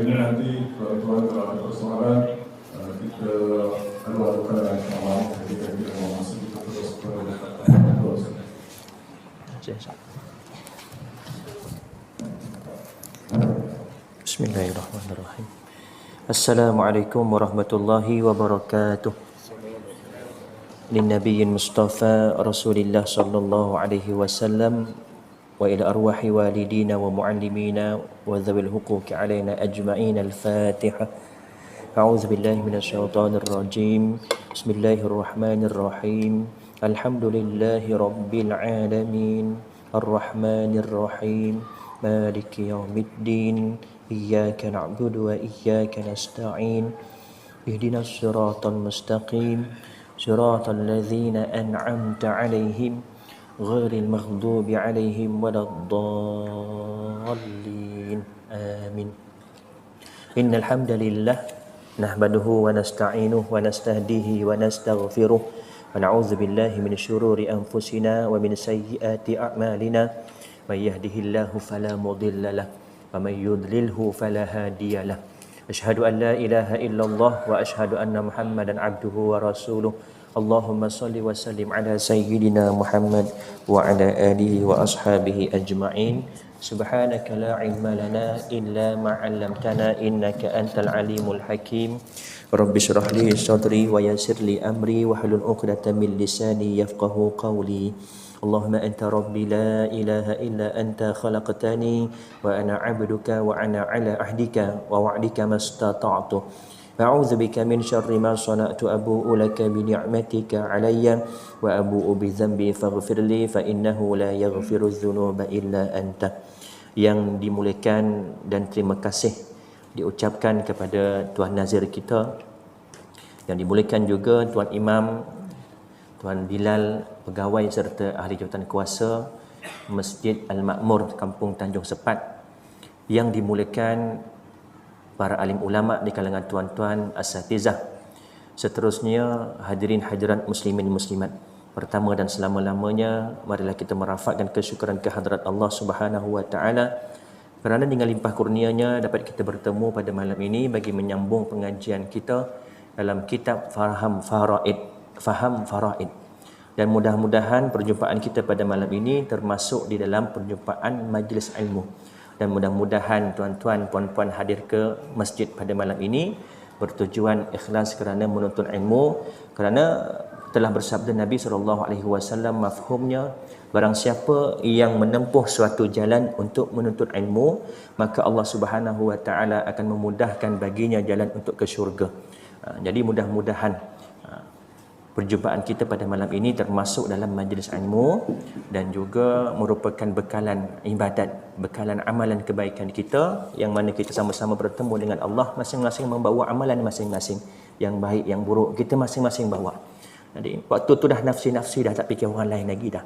Akhirnya nanti tuan-tuan kalau ada persoalan kita alu-alukan dengan kawan, jadi kita mau masuk kita terus terus. Bismillahirrahmanirrahim. Assalamualaikum warahmatullahi wabarakatuh. Linnabiyyin Mustafa Rasulillah sallallahu alaihi wasallam wa ila arwahi walidina wa muallimina wa dhawil huquqi alaina ajma'in. Al-Fatihah. A'udzu billahi minasyaitonir rajim. Bismillahirrahmanirrahim. Alhamdulillahi rabbil alamin. Ar-Rahmanir Rahim. Maliki yaumiddin. Iyyaka na'budu wa iyyaka nasta'in. Ihdinas siratal mustaqim. Siratal ladzina an'amta 'alaihim ghairil maghdubi 'alaihim waladdallin. Amin. Innal hamdalillah nahmaduhu wa nasta'inuhu wa nastahdihi wa nastaghfiruh wa na'udzu billahi min syururi anfusina wa min sayyiati a'malina. May yahdihillahu fala mudilla lahu wa may yudlilhu fala hadiya lahu. Asyhadu an la ilaha illallah wa asyhadu anna Muhammadan abduhu wa rasuluh. Allahumma salli wa sallim ala sayyidina Muhammad wa ala alihi wa ashabihi ajma'in. Subhanaka la ilma lana illa ma 'allamtana innaka antal alimul hakim. Rabbi shrah li sadri wa yassir li amri wa hlul 'uqdatam min lisani yafqahu qawli. Allahumma anta rabbi la ilaha illa anta khalaqtani wa ana 'abduka wa ana 'ala ahdika wa wa'dika mastata'tu. A'udzu bika min syarri ma sana'tu abu'u laka bi ni'matika 'alayya wa abu'u bi dzambi faghfir li fa innahu la yaghfiru dzunuba illa anta. Yang dimuliakan dan terima kasih diucapkan kepada Tuan Nazir kita, yang dimuliakan juga Tuan Imam, Tuan Bilal, pegawai serta ahli jawatan kuasa Masjid Al-Makmur Kampung Tanjung Sepat, yang dimuliakan para alim ulama di kalangan tuan-tuan asatizah. Seterusnya hadirin hadirat muslimin muslimat. Pertama dan selama-lamanya marilah kita merafakkan kesyukuran kehadrat Allah Subhanahu wa taala kerana dengan limpah kurnianya dapat kita bertemu pada malam ini bagi menyambung pengajian kita dalam kitab Faham Faraid. Dan mudah-mudahan perjumpaan kita pada malam ini termasuk di dalam perjumpaan majlis ilmu. Dan mudah-mudahan tuan-tuan, puan-puan hadir ke masjid pada malam ini bertujuan ikhlas kerana menuntut ilmu, kerana telah bersabda Nabi SAW, mafhumnya, barang siapa yang menempuh suatu jalan untuk menuntut ilmu, maka Allah Subhanahu wa taala akan memudahkan baginya jalan untuk ke syurga. Jadi mudah-mudahan perjumpaan kita pada malam ini termasuk dalam majlis ilmu dan juga merupakan bekalan ibadat, bekalan amalan kebaikan kita, yang mana kita sama-sama bertemu dengan Allah, masing-masing membawa amalan masing-masing, yang baik yang buruk kita masing-masing bawa. Jadi waktu tu dah nafsi-nafsi, dah tak fikir orang lain lagi dah.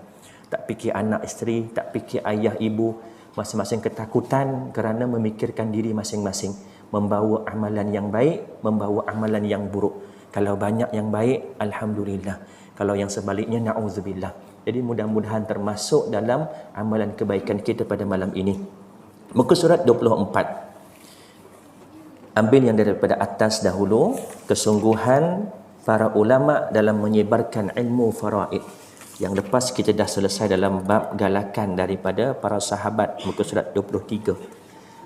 Tak fikir anak isteri, tak fikir ayah ibu, masing-masing ketakutan kerana memikirkan diri masing-masing, membawa amalan yang baik, membawa amalan yang buruk. Kalau banyak yang baik, alhamdulillah. Kalau yang sebaliknya, na'udzubillah. Jadi mudah-mudahan termasuk dalam amalan kebaikan kita pada malam ini. Muka surat 24. Ambil yang daripada atas dahulu. Kesungguhan para ulama dalam menyebarkan ilmu faraid. Yang lepas kita dah selesai dalam bab galakan daripada para sahabat. Muka surat 23.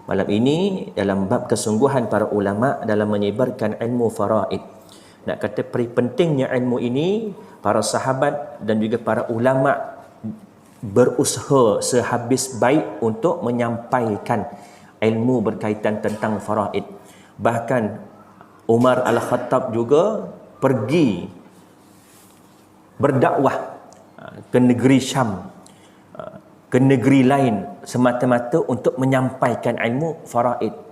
Malam ini dalam bab kesungguhan para ulama dalam menyebarkan ilmu faraid. Nak kata pentingnya ilmu ini, para sahabat dan juga para ulama berusaha sehabis baik untuk menyampaikan ilmu berkaitan tentang faraid. Bahkan Umar Al-Khattab juga pergi berdakwah ke negeri Syam, ke negeri lain semata-mata untuk menyampaikan ilmu faraid.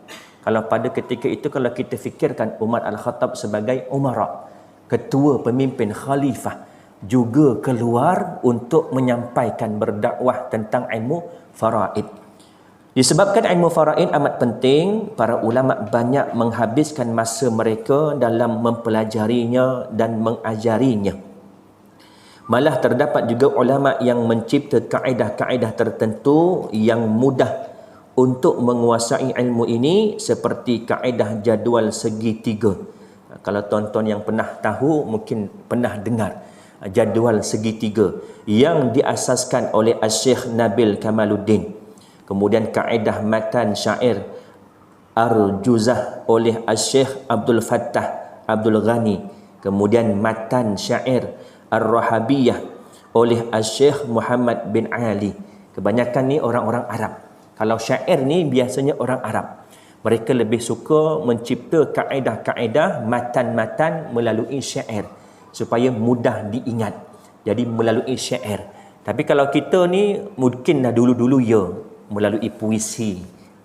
Kalau pada ketika itu, kalau kita fikirkan Umar Al-Khattab sebagai umara, ketua pemimpin khalifah, juga keluar untuk menyampaikan berdakwah tentang ilmu faraid. Disebabkan ilmu faraid amat penting, para ulama banyak menghabiskan masa mereka dalam mempelajarinya dan mengajarinya. Malah terdapat juga ulama yang mencipta kaedah-kaedah tertentu yang mudah untuk menguasai ilmu ini seperti kaedah jadual segitiga. Kalau tuan-tuan yang pernah tahu mungkin pernah dengar jadual segitiga yang diasaskan oleh Syekh Nabil Kamaluddin. Kemudian kaedah matan syair Arjuzah oleh Syekh Abdul Fattah Abdul Ghani. Kemudian matan syair Ar-Rahabiyah oleh Syekh Muhammad bin Ali. Kebanyakan ni orang-orang Arab. Kalau syair ni biasanya orang Arab. Mereka lebih suka mencipta kaedah-kaedah matan-matan melalui syair supaya mudah diingat. Jadi melalui syair. Tapi kalau kita ni mungkin dah dulu-dulu ya melalui puisi,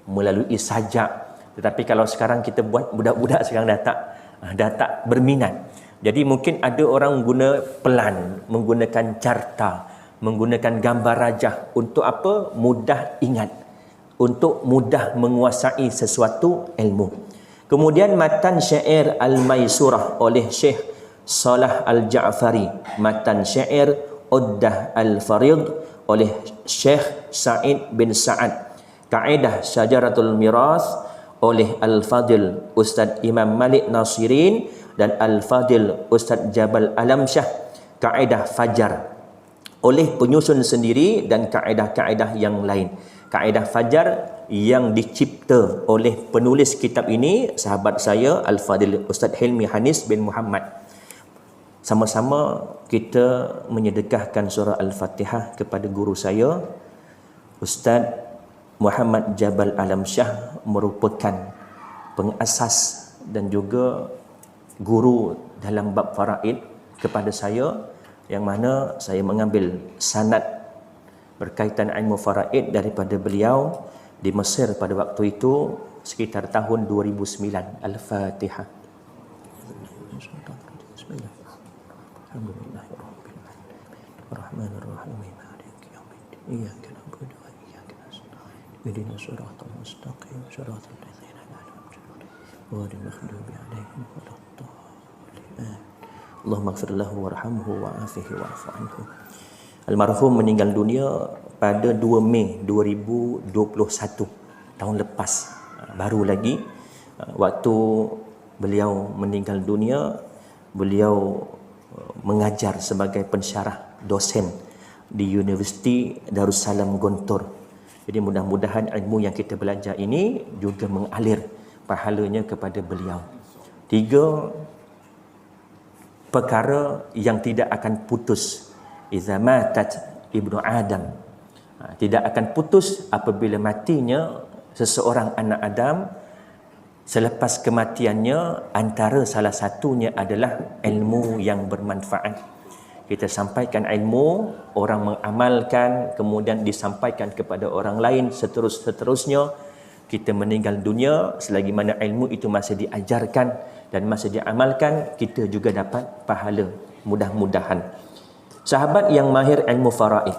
melalui sajak. Tetapi kalau sekarang kita buat, budak-budak sekarang dah tak berminat. Jadi mungkin ada orang guna pelan, menggunakan carta, menggunakan gambar rajah untuk apa? Mudah ingat, untuk mudah menguasai sesuatu ilmu. Kemudian matan syair Al-Maisurah oleh Syekh Salah Al-Ja'fari, matan syair Uddah Al-Farid oleh Syekh Sa'id bin Sa'ad, kaedah Syajaratul Mirath oleh Al-Fadil Ustaz Imam Malik Nasirin dan Al-Fadil Ustaz Jabal Alamsyah, kaedah Fajar oleh penyusun sendiri dan kaedah-kaedah yang lain. Kaedah Fajar yang dicipta oleh penulis kitab ini, sahabat saya Al-Fadil Ustaz Hilmi Hanis bin Muhammad. Sama-sama kita menyedekahkan surah Al-Fatihah kepada guru saya Ustaz Muhammad Jabal Alamsyah, merupakan pengasas dan juga guru dalam bab faraid kepada saya, yang mana saya mengambil sanad berkaitan ilmu faraid daripada beliau di Mesir pada waktu itu sekitar tahun 2009. Al-Fatihah. Bismillahirrahmanirrahim. Ar-Rahmanir-Rahim. Maliki yaumiddin. Iyyaka na'budu wa iyyaka nasta'in. Ihdinas siratal mustaqim. Siratal ladzina an'amta 'alaihim ghairil maghdubi 'alaihim waladdallin. Allahumma ighfir lahu warhamhu wa'afihi wa'fu anhu. Almarhum meninggal dunia pada 2 Mei 2021, tahun lepas. Baru lagi waktu beliau meninggal dunia, beliau mengajar sebagai pensyarah dosen di Universiti Darussalam Gontor. Jadi mudah-mudahan ilmu yang kita belajar ini juga mengalir pahalanya kepada beliau. 3 perkara yang tidak akan putus. Iza matat ibnu Adam, tidak akan putus apabila matinya seseorang anak Adam. Selepas kematiannya, antara salah satunya adalah ilmu yang bermanfaat. Kita sampaikan ilmu, orang mengamalkan, kemudian disampaikan kepada orang lain, seterusnya. Kita meninggal dunia, selagi mana ilmu itu masih diajarkan dan masih diamalkan, kita juga dapat pahala, mudah-mudahan. Sahabat yang mahir ilmu faraid,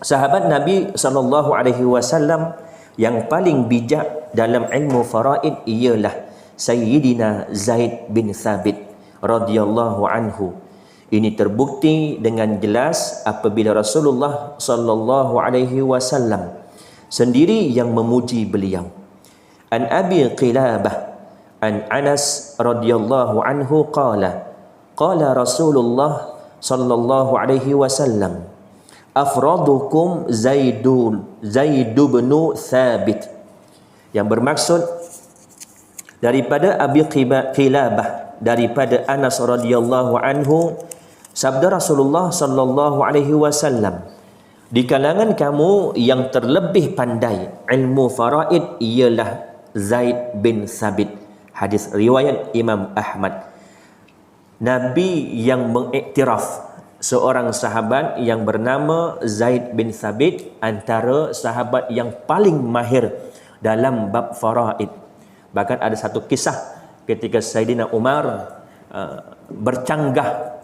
sahabat Nabi SAW yang paling bijak dalam ilmu faraid ialah Sayyidina Zaid bin Thabit radhiyallahu anhu. Ini terbukti dengan jelas apabila Rasulullah sallallahu alaihi wasallam sendiri yang memuji beliau. An Abi Qilabah an Anas radhiyallahu anhu qala Rasulullah sallallahu alaihi wasallam afradukum Zaid bin Thabit, yang bermaksud daripada Abi Qilabah, daripada Anas radhiyallahu anhu, sabda Rasulullah sallallahu alaihi wasallam, di kalangan kamu yang terlebih pandai ilmu faraid ialah Zaid bin Thabit. Hadis riwayat Imam Ahmad. Nabi yang mengiktiraf seorang sahabat yang bernama Zaid bin Thabit antara sahabat yang paling mahir dalam bab faraid. Bahkan ada satu kisah ketika Sayyidina Umar bercanggah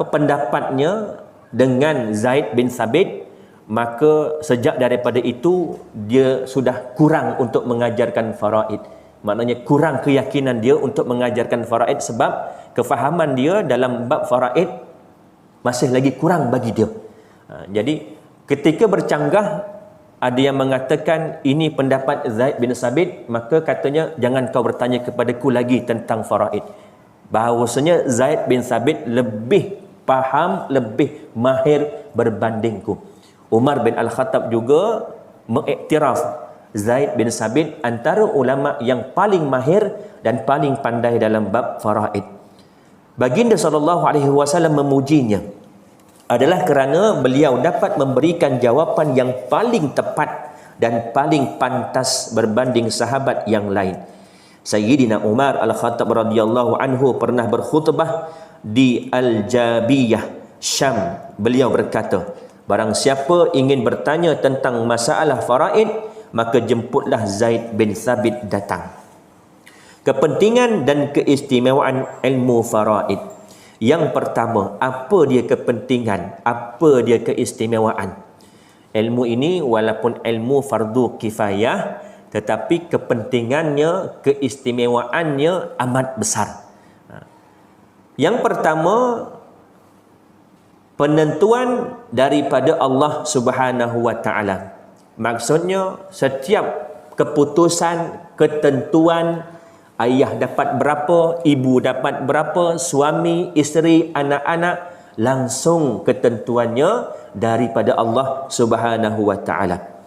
pendapatnya dengan Zaid bin Thabit, maka sejak daripada itu dia sudah kurang untuk mengajarkan faraid. Maknanya kurang keyakinan dia untuk mengajarkan faraid sebab kefahaman dia dalam bab faraid masih lagi kurang bagi dia. Jadi ketika bercanggah, ada yang mengatakan ini pendapat Zaid bin Sabit, maka katanya jangan kau bertanya kepadaku lagi tentang faraid. Bahawasanya Zaid bin Sabit lebih faham, lebih mahir berbandingku. Umar bin Al-Khattab juga mengiktiraf Zaid bin Sabit antara ulama yang paling mahir dan paling pandai dalam bab faraid. Baginda SAW memujinya adalah kerana beliau dapat memberikan jawapan yang paling tepat dan paling pantas berbanding sahabat yang lain. Sayyidina Umar Al-Khattab radhiyallahu anhu pernah berkhutbah di Al-Jabiyah, Syam. Beliau berkata, barang siapa ingin bertanya tentang masalah faraid, maka jemputlah Zaid bin Thabit datang. Kepentingan dan keistimewaan ilmu faraid. Yang pertama, apa dia kepentingan, apa dia keistimewaan? Ilmu ini walaupun ilmu fardu kifayah, tetapi kepentingannya, keistimewaannya amat besar. Yang pertama, penentuan daripada Allah Subhanahu wa taala. Maksudnya setiap keputusan, ketentuan, ayah dapat berapa, ibu dapat berapa, suami, isteri, anak-anak, langsung ketentuannya daripada Allah Subhanahu wa taala.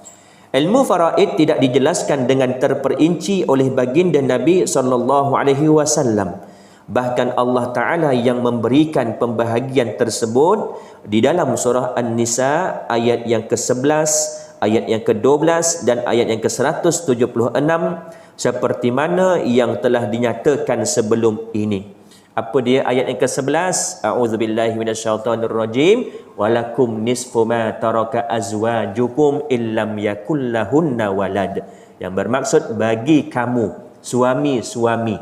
Ilmu faraid tidak dijelaskan dengan terperinci oleh baginda Nabi sallallahu alaihi wasallam. Bahkan Allah taala yang memberikan pembahagian tersebut di dalam surah An-Nisa ayat yang ke-11, ayat yang ke-12 dan ayat yang ke-176, seperti mana yang telah dinyatakan sebelum ini. Apa dia ayat yang ke-11? A'udzubillahi minasyaitonirrajim. Walakum nisfu ma taraka azwajukum illam yakullahunna walad. Yang bermaksud bagi kamu suami-suami,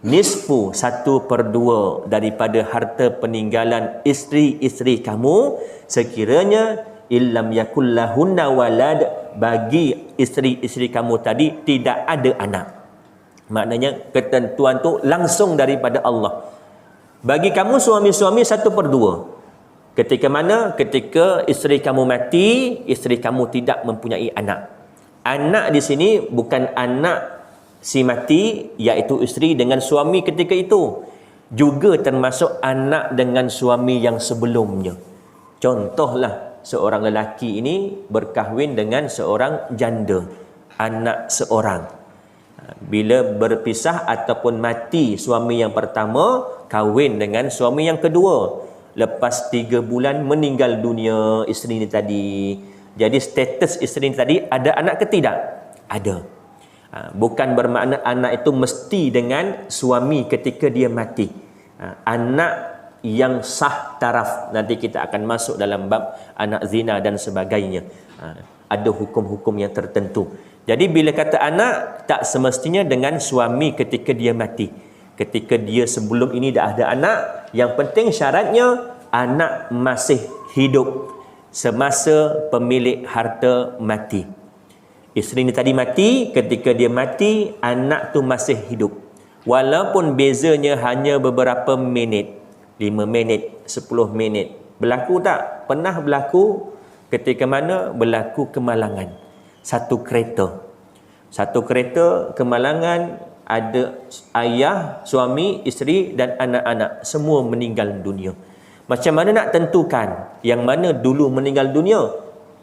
nisfu 1/2 daripada harta peninggalan isteri-isteri kamu, sekiranya illam yakullahunna walad, bagi isteri-isteri kamu tadi tidak ada anak. Maknanya ketentuan tu langsung daripada Allah. Bagi kamu suami-suami 1/2. Ketika mana? Ketika isteri kamu mati, isteri kamu tidak mempunyai anak. Anak di sini bukan anak si mati, iaitu isteri dengan suami ketika itu. Juga termasuk anak dengan suami yang sebelumnya. Contohlah, seorang lelaki ini berkahwin dengan seorang janda, anak seorang. Bila berpisah ataupun mati suami yang pertama, kahwin dengan suami yang kedua. Lepas 3 bulan meninggal dunia isteri ini tadi. Jadi status isteri ini tadi ada anak ke tidak? Ada. Bukan bermakna anak itu mesti dengan suami ketika dia mati. Anak yang sah taraf, nanti kita akan masuk dalam bab anak zina dan sebagainya. Ada hukum-hukum yang tertentu. Jadi bila kata anak, tak semestinya dengan suami ketika dia mati. Ketika dia sebelum ini dah ada anak, yang penting syaratnya anak masih hidup semasa pemilik harta mati. Isteri ni tadi mati, ketika dia mati, anak tu masih hidup. Walaupun bezanya hanya beberapa minit, 5 minit, 10 minit. Berlaku tak? Pernah berlaku ketika mana berlaku kemalangan. Satu kereta kemalangan, ada ayah, suami, isteri dan anak-anak, semua meninggal dunia. Macam mana nak tentukan yang mana dulu meninggal dunia?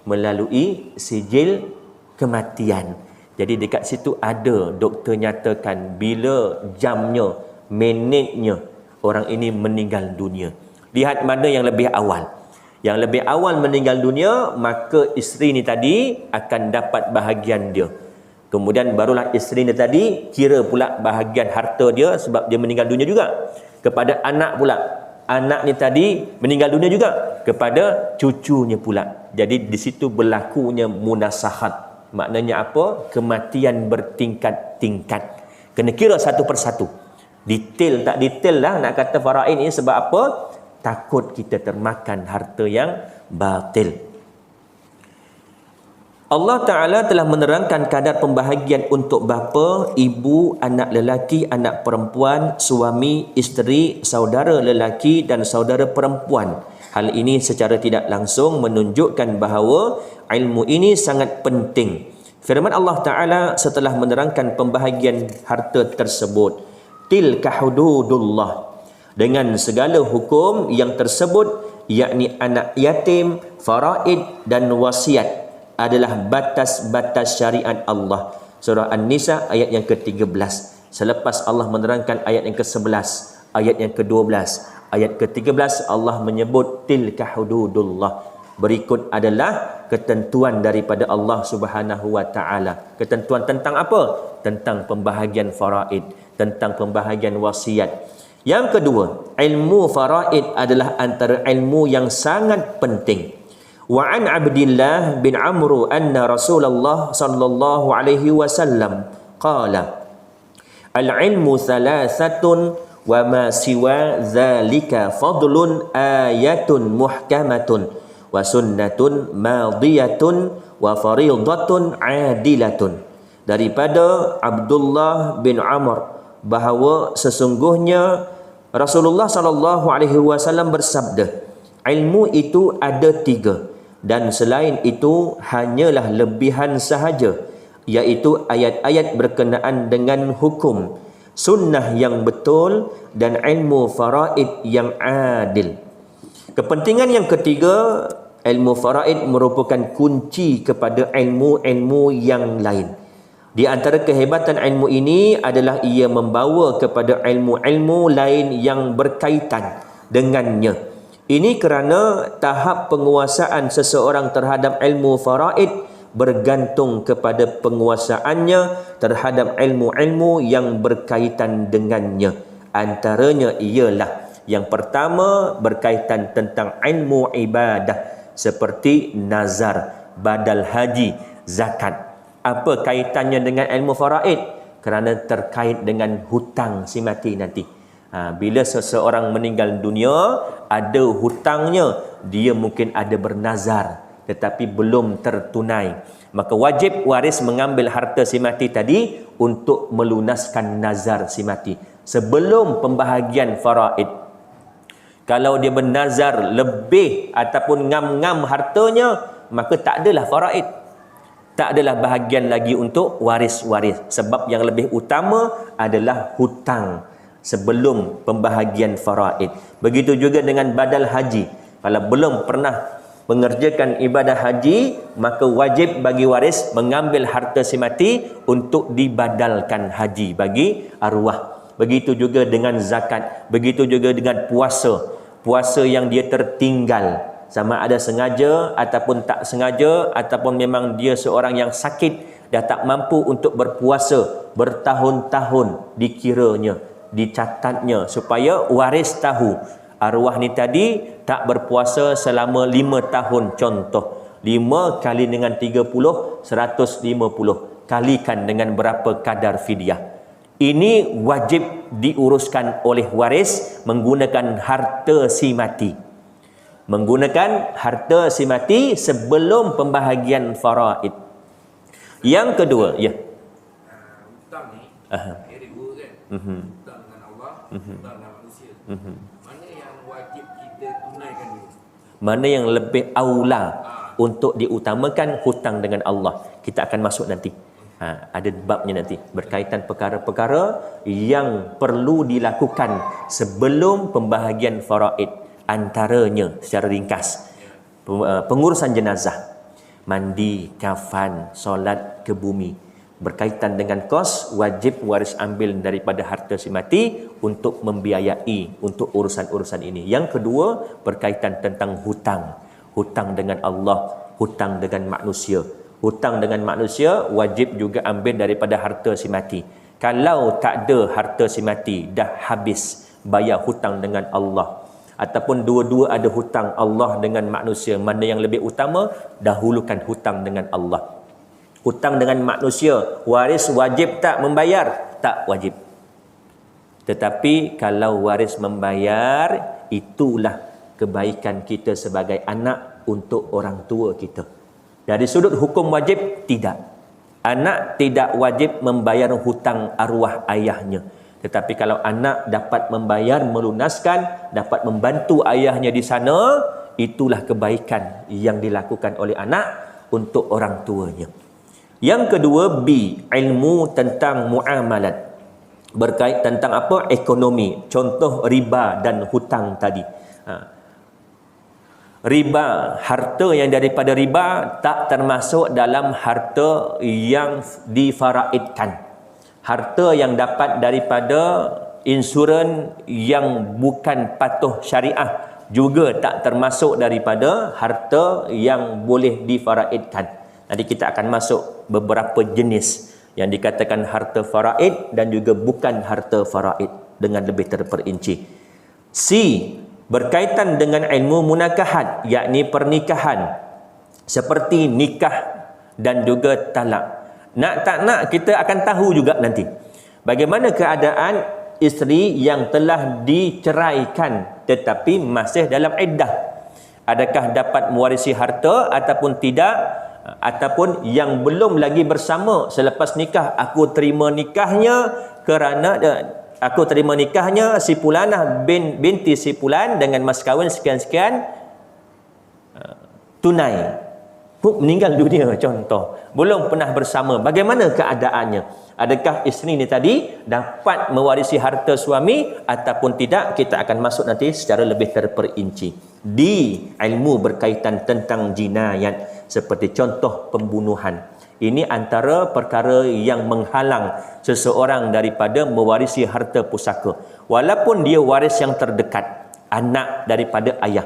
Melalui sijil kematian. Jadi dekat situ ada doktor nyatakan bila jamnya, minitnya orang ini meninggal dunia. Lihat mana yang lebih awal. Yang lebih awal meninggal dunia, maka isteri ni tadi akan dapat bahagian dia. Kemudian barulah isteri ni tadi kira pula bahagian harta dia, sebab dia meninggal dunia juga. Kepada anak pula. Anak ni tadi meninggal dunia juga kepada cucunya pula. Jadi di situ berlakunya munasahat. Maknanya apa? Kematian bertingkat-tingkat. Kena kira satu persatu. Detail tak detail lah nak kata faraid ni, sebab apa? Takut kita termakan harta yang batil. Allah Ta'ala telah menerangkan kadar pembahagian untuk bapa, ibu, anak lelaki, anak perempuan, suami, isteri, saudara lelaki dan saudara perempuan. Hal ini secara tidak langsung menunjukkan bahawa ilmu ini sangat penting. Firman Allah Ta'ala setelah menerangkan pembahagian harta tersebut, tilka hududullah, dengan segala hukum yang tersebut, yakni anak yatim, faraid dan wasiat adalah batas-batas syariat Allah. Surah An-Nisa ayat yang ke-13. Selepas Allah menerangkan ayat yang ke-11, ayat yang ke-12, ayat ke-13 Allah menyebut tilka hududullah. Berikut adalah ketentuan daripada Allah Subhanahu wa taala. Ketentuan tentang apa? Tentang pembahagian faraid, tentang pembahagian wasiat. Yang kedua, ilmu faraid adalah antara ilmu yang sangat penting. Wa an Abdullah bin Amr anna Rasulullah sallallahu alaihi wasallam qala al-ilmu thalathatun wa ma siwa dzalika fadlun ayatun muhkamatun wa sunnatun madiyatun wa fariidatun adilatun. Daripada Abdullah bin Amr bahawa sesungguhnya Rasulullah sallallahu alaihi wasallam bersabda, ilmu itu ada 3 dan selain itu hanyalah lebihan sahaja, iaitu ayat-ayat berkenaan dengan hukum, sunnah yang betul dan ilmu faraid yang adil. Kepentingan yang ketiga, ilmu faraid merupakan kunci kepada ilmu-ilmu yang lain. Di antara kehebatan ilmu ini adalah ia membawa kepada ilmu-ilmu lain yang berkaitan dengannya. Ini kerana tahap penguasaan seseorang terhadap ilmu faraid bergantung kepada penguasaannya terhadap ilmu-ilmu yang berkaitan dengannya. Antaranya ialah yang pertama berkaitan tentang ilmu ibadah seperti nazar, badal haji, zakat. Apa kaitannya dengan ilmu faraid? Kerana terkait dengan hutang si mati nanti. Bila seseorang meninggal dunia, ada hutangnya, dia mungkin ada bernazar tetapi belum tertunai, maka wajib waris mengambil harta si mati tadi untuk melunaskan nazar si mati sebelum pembahagian faraid. Kalau dia bernazar lebih ataupun ngam-ngam hartanya, maka tak adalah faraid, tak adalah bahagian lagi untuk waris-waris, sebab yang lebih utama adalah hutang sebelum pembahagian faraid. Begitu juga dengan badal haji. Kalau belum pernah mengerjakan ibadah haji, maka wajib bagi waris mengambil harta si mati untuk dibadalkan haji bagi arwah. Begitu juga dengan zakat, begitu juga dengan puasa. Puasa yang dia tertinggal, sama ada sengaja ataupun tak sengaja, ataupun memang dia seorang yang sakit, dah tak mampu untuk berpuasa bertahun-tahun, dikiranya, dicatatnya supaya waris tahu arwah ni tadi tak berpuasa selama 5 tahun. Contoh, 5 kali dengan 30, 150, kalikan dengan berapa kadar fidyah. Ini wajib diuruskan oleh waris menggunakan harta si mati, menggunakan harta si mati sebelum pembahagian faraid. Yang kedua, ya, hutang ni ada 2 kan. Hutang dengan Allah, hutang dengan manusia. Mana yang wajib kita tunaikan dulu? Mana yang lebih aula untuk diutamakan? Hutang dengan Allah. Kita akan masuk nanti. Ada babnya nanti berkaitan perkara-perkara yang perlu dilakukan sebelum pembahagian faraid. Antaranya secara ringkas, pengurusan jenazah, mandi, kafan, solat ke bumi. Berkaitan dengan kos, wajib waris ambil daripada harta si mati untuk membiayai untuk urusan-urusan ini. Yang kedua, berkaitan tentang hutang. Hutang dengan Allah, hutang dengan manusia. Hutang dengan manusia wajib juga ambil daripada harta si mati. Kalau tak ada harta si mati, dah habis bayar hutang dengan Allah, ataupun dua-dua ada hutang Allah dengan manusia, mana yang lebih utama? Dahulukan hutang dengan Allah. Hutang dengan manusia, waris wajib tak membayar? Tak wajib. Tetapi kalau waris membayar, itulah kebaikan kita sebagai anak untuk orang tua kita. Dari sudut hukum wajib, tidak. Anak tidak wajib membayar hutang arwah ayahnya. Tetapi kalau anak dapat membayar, melunaskan, dapat membantu ayahnya di sana, itulah kebaikan yang dilakukan oleh anak untuk orang tuanya. Yang kedua, B, ilmu tentang muamalat. Berkait tentang apa? Ekonomi. Contoh riba dan hutang tadi. Riba, harta yang daripada riba tak termasuk dalam harta yang difaraidkan. Harta yang dapat daripada insurans yang bukan patuh syariah juga tak termasuk daripada harta yang boleh difaraidkan. Nanti kita akan masuk beberapa jenis yang dikatakan harta faraid dan juga bukan harta faraid dengan lebih terperinci. C, berkaitan dengan ilmu munakahat, yakni pernikahan, seperti nikah dan juga talak. Nak tak nak kita akan tahu juga nanti bagaimana keadaan isteri yang telah diceraikan tetapi masih dalam iddah. Adakah dapat mewarisi harta ataupun tidak, ataupun yang belum lagi bersama selepas nikah, aku terima nikahnya kerana aku terima nikahnya si Pulanah binti si Pulan dengan mas kahwin sekian-sekian tunai. Meninggal dunia contoh. Belum pernah bersama. Bagaimana keadaannya? Adakah isteri ni tadi dapat mewarisi harta suami ataupun tidak? Kita akan masuk nanti secara lebih terperinci. Di ilmu berkaitan tentang jinayat, seperti contoh pembunuhan. Ini antara perkara yang menghalang seseorang daripada mewarisi harta pusaka. Walaupun dia waris yang terdekat, anak daripada ayah.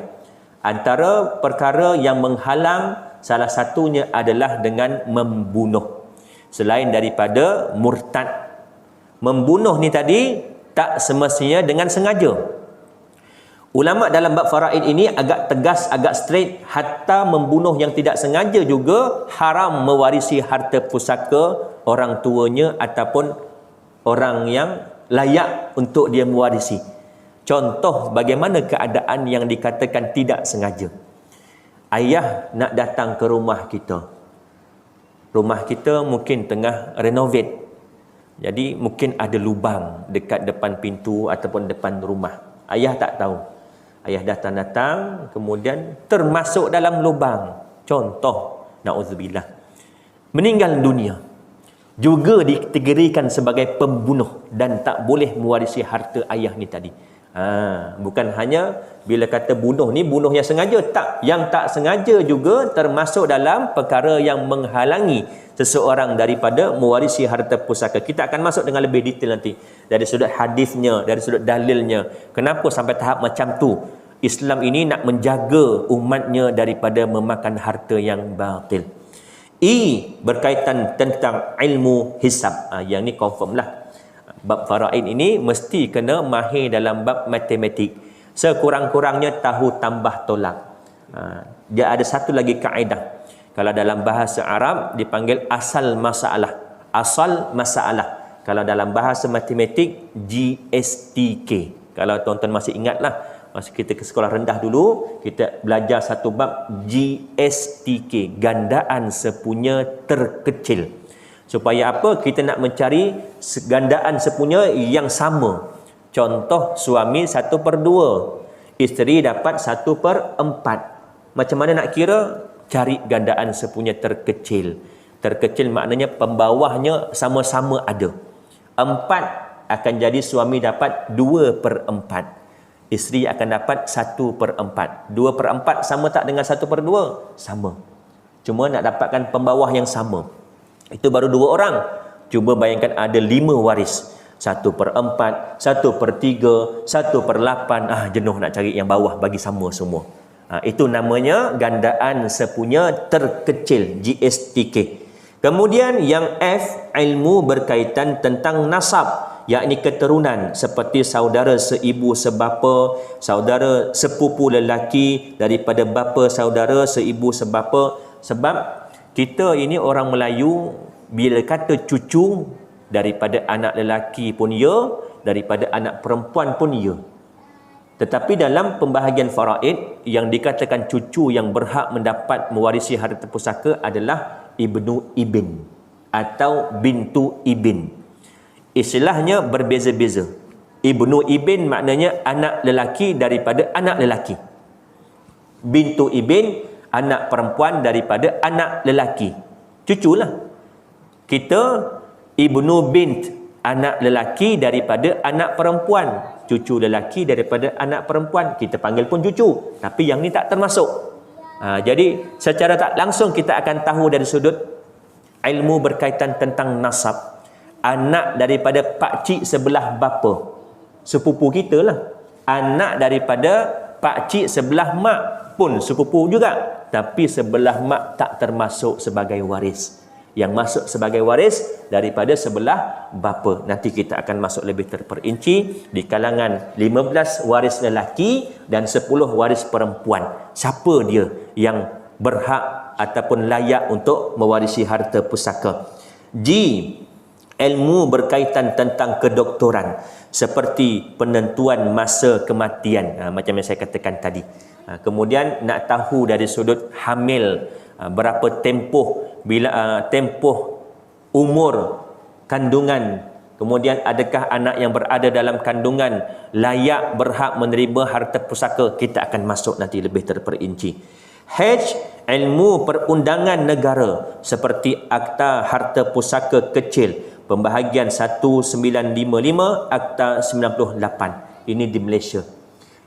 Antara perkara yang menghalang salah satunya adalah dengan membunuh. Selain daripada murtad. Membunuh ni tadi tak semestinya dengan sengaja. Ulama dalam bab faraid ini agak tegas, agak straight. Hatta membunuh yang tidak sengaja juga haram mewarisi harta pusaka orang tuanya ataupun orang yang layak untuk dia mewarisi. Contoh bagaimana keadaan yang dikatakan tidak sengaja. Ayah nak datang ke rumah kita. Rumah kita mungkin tengah renovate. Jadi mungkin ada lubang dekat depan pintu ataupun depan rumah. Ayah tak tahu. Ayah datang-datang kemudian termasuk dalam lubang. Contoh, na'udzubillah, meninggal dunia. Juga dikategorikan sebagai pembunuh dan tak boleh mewarisi harta ayah ni tadi. Bukan hanya bila kata bunuh ni bunuh yang sengaja, tak, yang tak sengaja juga termasuk dalam perkara yang menghalangi seseorang daripada mewarisi harta pusaka. Kita akan masuk dengan lebih detail nanti dari sudut hadisnya, dari sudut dalilnya. Kenapa sampai tahap macam tu? Islam ini nak menjaga umatnya daripada memakan harta yang batil. Berkaitan tentang ilmu hisab. Yang ni confirm lah. Bab faraid ini mesti kena mahir dalam bab matematik. Sekurang-kurangnya tahu tambah tolak. Dia ada satu lagi kaedah. Kalau dalam bahasa Arab dipanggil asal masalah. Asal masalah. Kalau dalam bahasa matematik GSTK. Kalau tuan-tuan masih ingatlah, masa kita ke sekolah rendah dulu, kita belajar satu bab GSTK, gandaan sepunya terkecil. Supaya apa? Kita nak mencari gandaan sepunya yang sama. Contoh, suami 1/2, isteri dapat 1/4. Macam mana nak kira? Cari gandaan sepunya terkecil. Terkecil maknanya pembawahnya sama-sama ada. 4 akan jadi suami dapat 2/4. Isteri akan dapat 1/4. 2/4 sama tak dengan 1/2? Sama. Cuma nak dapatkan pembawah yang sama. Itu baru 2 orang. Cuba bayangkan ada 5 waris. 1/4, 1/3, 1/8. Jenuh nak cari yang bawah, bagi sama semua. Itu namanya gandaan sepunya terkecil, GSTK. Kemudian yang F, ilmu berkaitan tentang nasab, yakni keturunan, seperti saudara seibu sebapa, saudara sepupu lelaki daripada bapa saudara seibu sebapa. Sebab kita ini orang Melayu, bila kata cucu, daripada anak lelaki pun ya, daripada anak perempuan pun ya. Tetapi dalam pembahagian faraid, yang dikatakan cucu yang berhak mendapat mewarisi harta pusaka adalah ibnu ibn atau bintu ibn. Istilahnya berbeza-beza. Ibnu ibn maknanya anak lelaki daripada anak lelaki. Bintu ibn Anak perempuan daripada anak lelaki. Cuculah. Kita ibnu bint, anak lelaki daripada anak perempuan. Cucu lelaki daripada anak perempuan. Kita panggil pun cucu. Tapi yang ni tak termasuk. Jadi secara tak langsung kita akan tahu dari sudut ilmu berkaitan tentang nasab. Anak daripada pakcik sebelah bapa. Sepupu kita lah. Anak daripada pakcik sebelah mak pun sepupu juga. Tapi sebelah mak tak termasuk sebagai waris. Yang masuk sebagai waris daripada sebelah bapa. Nanti kita akan masuk lebih terperinci di kalangan 15 waris lelaki dan 10 waris perempuan. Siapa dia yang berhak ataupun layak untuk mewarisi harta pusaka? G. Ilmu berkaitan tentang kedoktoran seperti penentuan masa kematian, macam yang saya katakan tadi. Kemudian nak tahu dari sudut hamil, berapa tempoh tempoh umur kandungan, kemudian adakah anak yang berada dalam kandungan layak berhak menerima harta pusaka, kita akan masuk nanti lebih terperinci. H. Ilmu perundangan negara seperti Akta Harta Pusaka Kecil pembahagian 1955 Akta 98. Ini di Malaysia.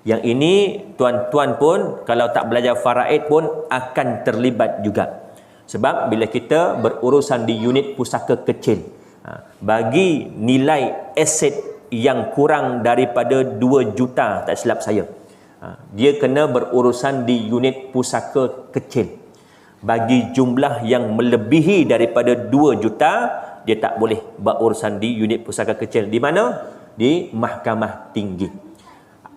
Yang ini tuan-tuan pun kalau tak belajar faraid pun akan terlibat juga. Sebab bila kita berurusan di unit pusaka kecil, bagi nilai aset yang kurang daripada 2 juta, tak silap saya, dia kena berurusan di unit pusaka kecil. Bagi jumlah yang melebihi daripada 2 juta, dia tak boleh berurusan di unit pusaka kecil. Di mana? Di Mahkamah Tinggi.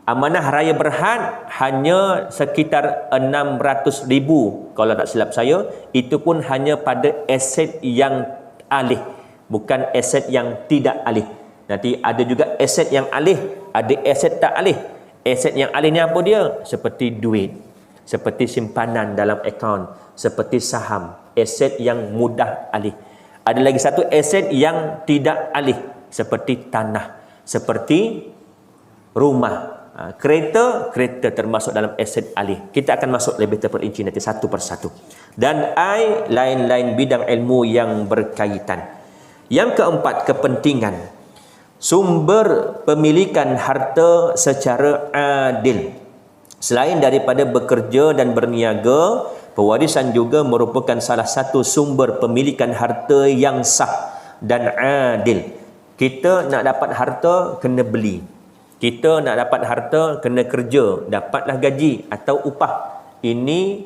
Amanah Raya Berhad hanya sekitar 600,000 kalau tak silap saya. Itu pun hanya pada aset yang alih, bukan aset yang tidak alih. Nanti ada juga aset yang alih, ada aset tak alih. Aset yang alih ni apa dia? Seperti duit, seperti simpanan dalam akaun, seperti saham. Aset yang mudah alih. Ada lagi satu aset yang tidak alih, seperti tanah, seperti rumah. Kereta termasuk dalam aset alih. Kita akan masuk lebih terperinci nanti satu persatu. Dan I, lain-lain bidang ilmu yang berkaitan. Yang keempat, kepentingan. Sumber pemilikan harta secara adil. Selain daripada bekerja dan berniaga, pewarisan juga merupakan salah satu sumber pemilikan harta yang sah dan adil. Kita nak dapat harta, kena beli. Kita nak dapat harta, kena kerja, dapatlah gaji atau upah. Ini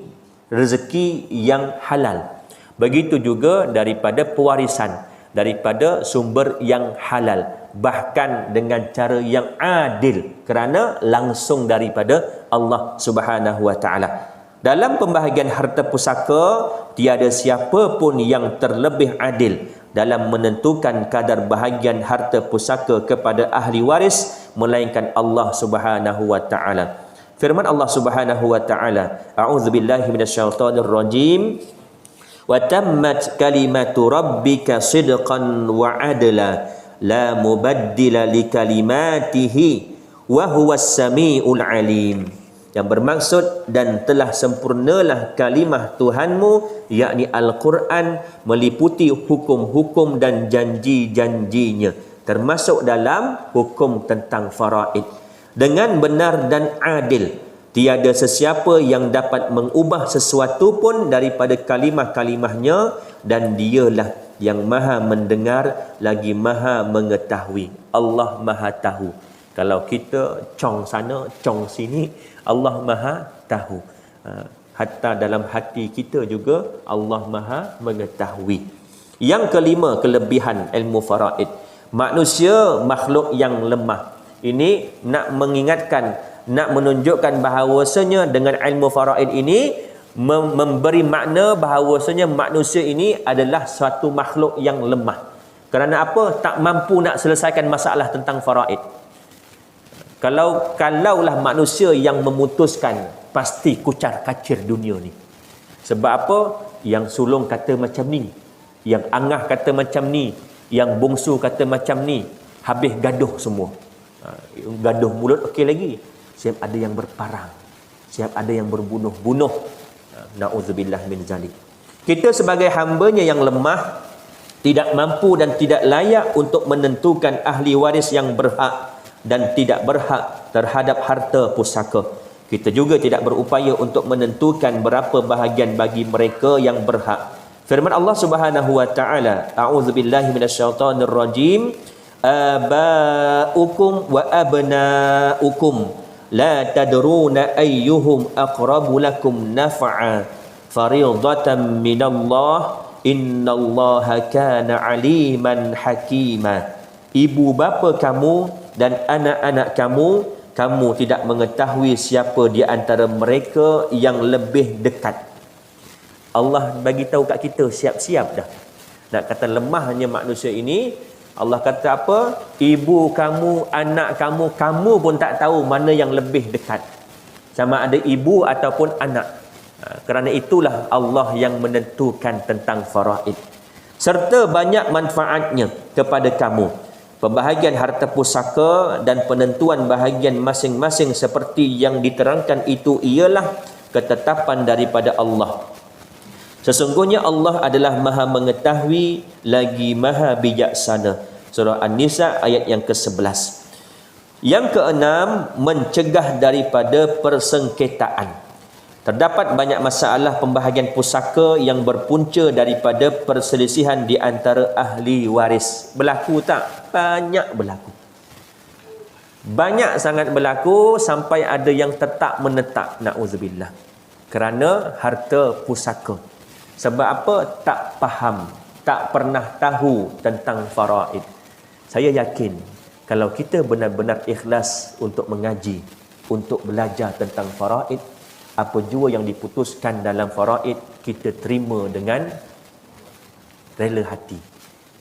rezeki yang halal. Begitu juga daripada pewarisan, daripada sumber yang halal, bahkan dengan cara yang adil, kerana langsung daripada Allah Subhanahu wa taala. Dalam pembahagian harta pusaka, tiada siapa pun yang terlebih adil dalam menentukan kadar bahagian harta pusaka kepada ahli waris melainkan Allah Subhanahu wa taala. Firman Allah Subhanahu wa taala, a'udzubillahi minasyaitonir rajim. Wa tammat kalimatu rabbika sidqan wa adla la mubaddila likalimatihi wa huwas samiul alim. Yang bermaksud, dan telah sempurnalah kalimah Tuhanmu, yakni Al-Quran, meliputi hukum-hukum dan janji-janjinya, termasuk dalam hukum tentang faraid, dengan benar dan adil. Tiada sesiapa yang dapat mengubah sesuatu pun daripada kalimah-kalimahnya, dan dialah yang maha mendengar lagi maha mengetahui. Allah maha tahu. Kalau kita cong sana, cong sini, Allah maha tahu. Hatta dalam hati kita juga Allah maha mengetahui. Yang kelima, kelebihan ilmu faraid. Manusia makhluk yang lemah. Ini nak mengingatkan, nak menunjukkan bahawasanya dengan ilmu faraid ini memberi makna bahawasanya manusia ini adalah suatu makhluk yang lemah. Kerana apa? Tak mampu nak selesaikan masalah tentang faraid. Kalaulah manusia yang memutuskan, pasti kucar kacir dunia ni. Sebab apa? Yang sulung kata macam ni, yang angah kata macam ni, yang bongsu kata macam ni, habis gaduh semua. Gaduh mulut okey lagi, siap ada yang berparang, siap ada yang berbunuh-bunuh. Na'udzubillah min zalik. Kita sebagai hambanya yang lemah, tidak mampu dan tidak layak untuk menentukan ahli waris yang berhak dan tidak berhak terhadap harta pusaka. Kita juga tidak berupaya untuk menentukan berapa bahagian bagi mereka yang berhak. Firman Allah Subhanahu wa taala, a'udzubillahi minasyaitonir rajim, aba'ukum wa abna'ukum la tadruna ayyuhum aqrabu lakum naf'a fariidatan minallah innallaha kana aliman hakima. Ibu bapa kamu dan anak-anak kamu, kamu tidak mengetahui siapa di antara mereka yang lebih dekat. Allah bagi tahu kat kita, siap-siap dah. Nak kata lemahnya manusia ini, Allah kata apa? Ibu kamu, anak kamu, kamu pun tak tahu mana yang lebih dekat. Sama ada ibu ataupun anak. Kerana itulah Allah yang menentukan tentang faraid. Serta banyak manfaatnya kepada kamu. Pembahagian harta pusaka dan penentuan bahagian masing-masing seperti yang diterangkan itu ialah ketetapan daripada Allah. Sesungguhnya Allah adalah Maha mengetahui lagi Maha bijaksana. Surah An-Nisa ayat yang ke-11. Yang keenam, mencegah daripada persengketaan. Terdapat banyak masalah pembahagian pusaka yang berpunca daripada perselisihan di antara ahli waris. Berlaku tak? Banyak berlaku. Banyak sangat berlaku sampai ada yang tetap menetap, na'udzubillah. Kerana harta pusaka. Sebab apa? Tak faham, tak pernah tahu tentang faraid. Saya yakin kalau kita benar-benar ikhlas untuk mengaji, untuk belajar tentang faraid, apa jua yang diputuskan dalam faraid kita terima dengan rela hati.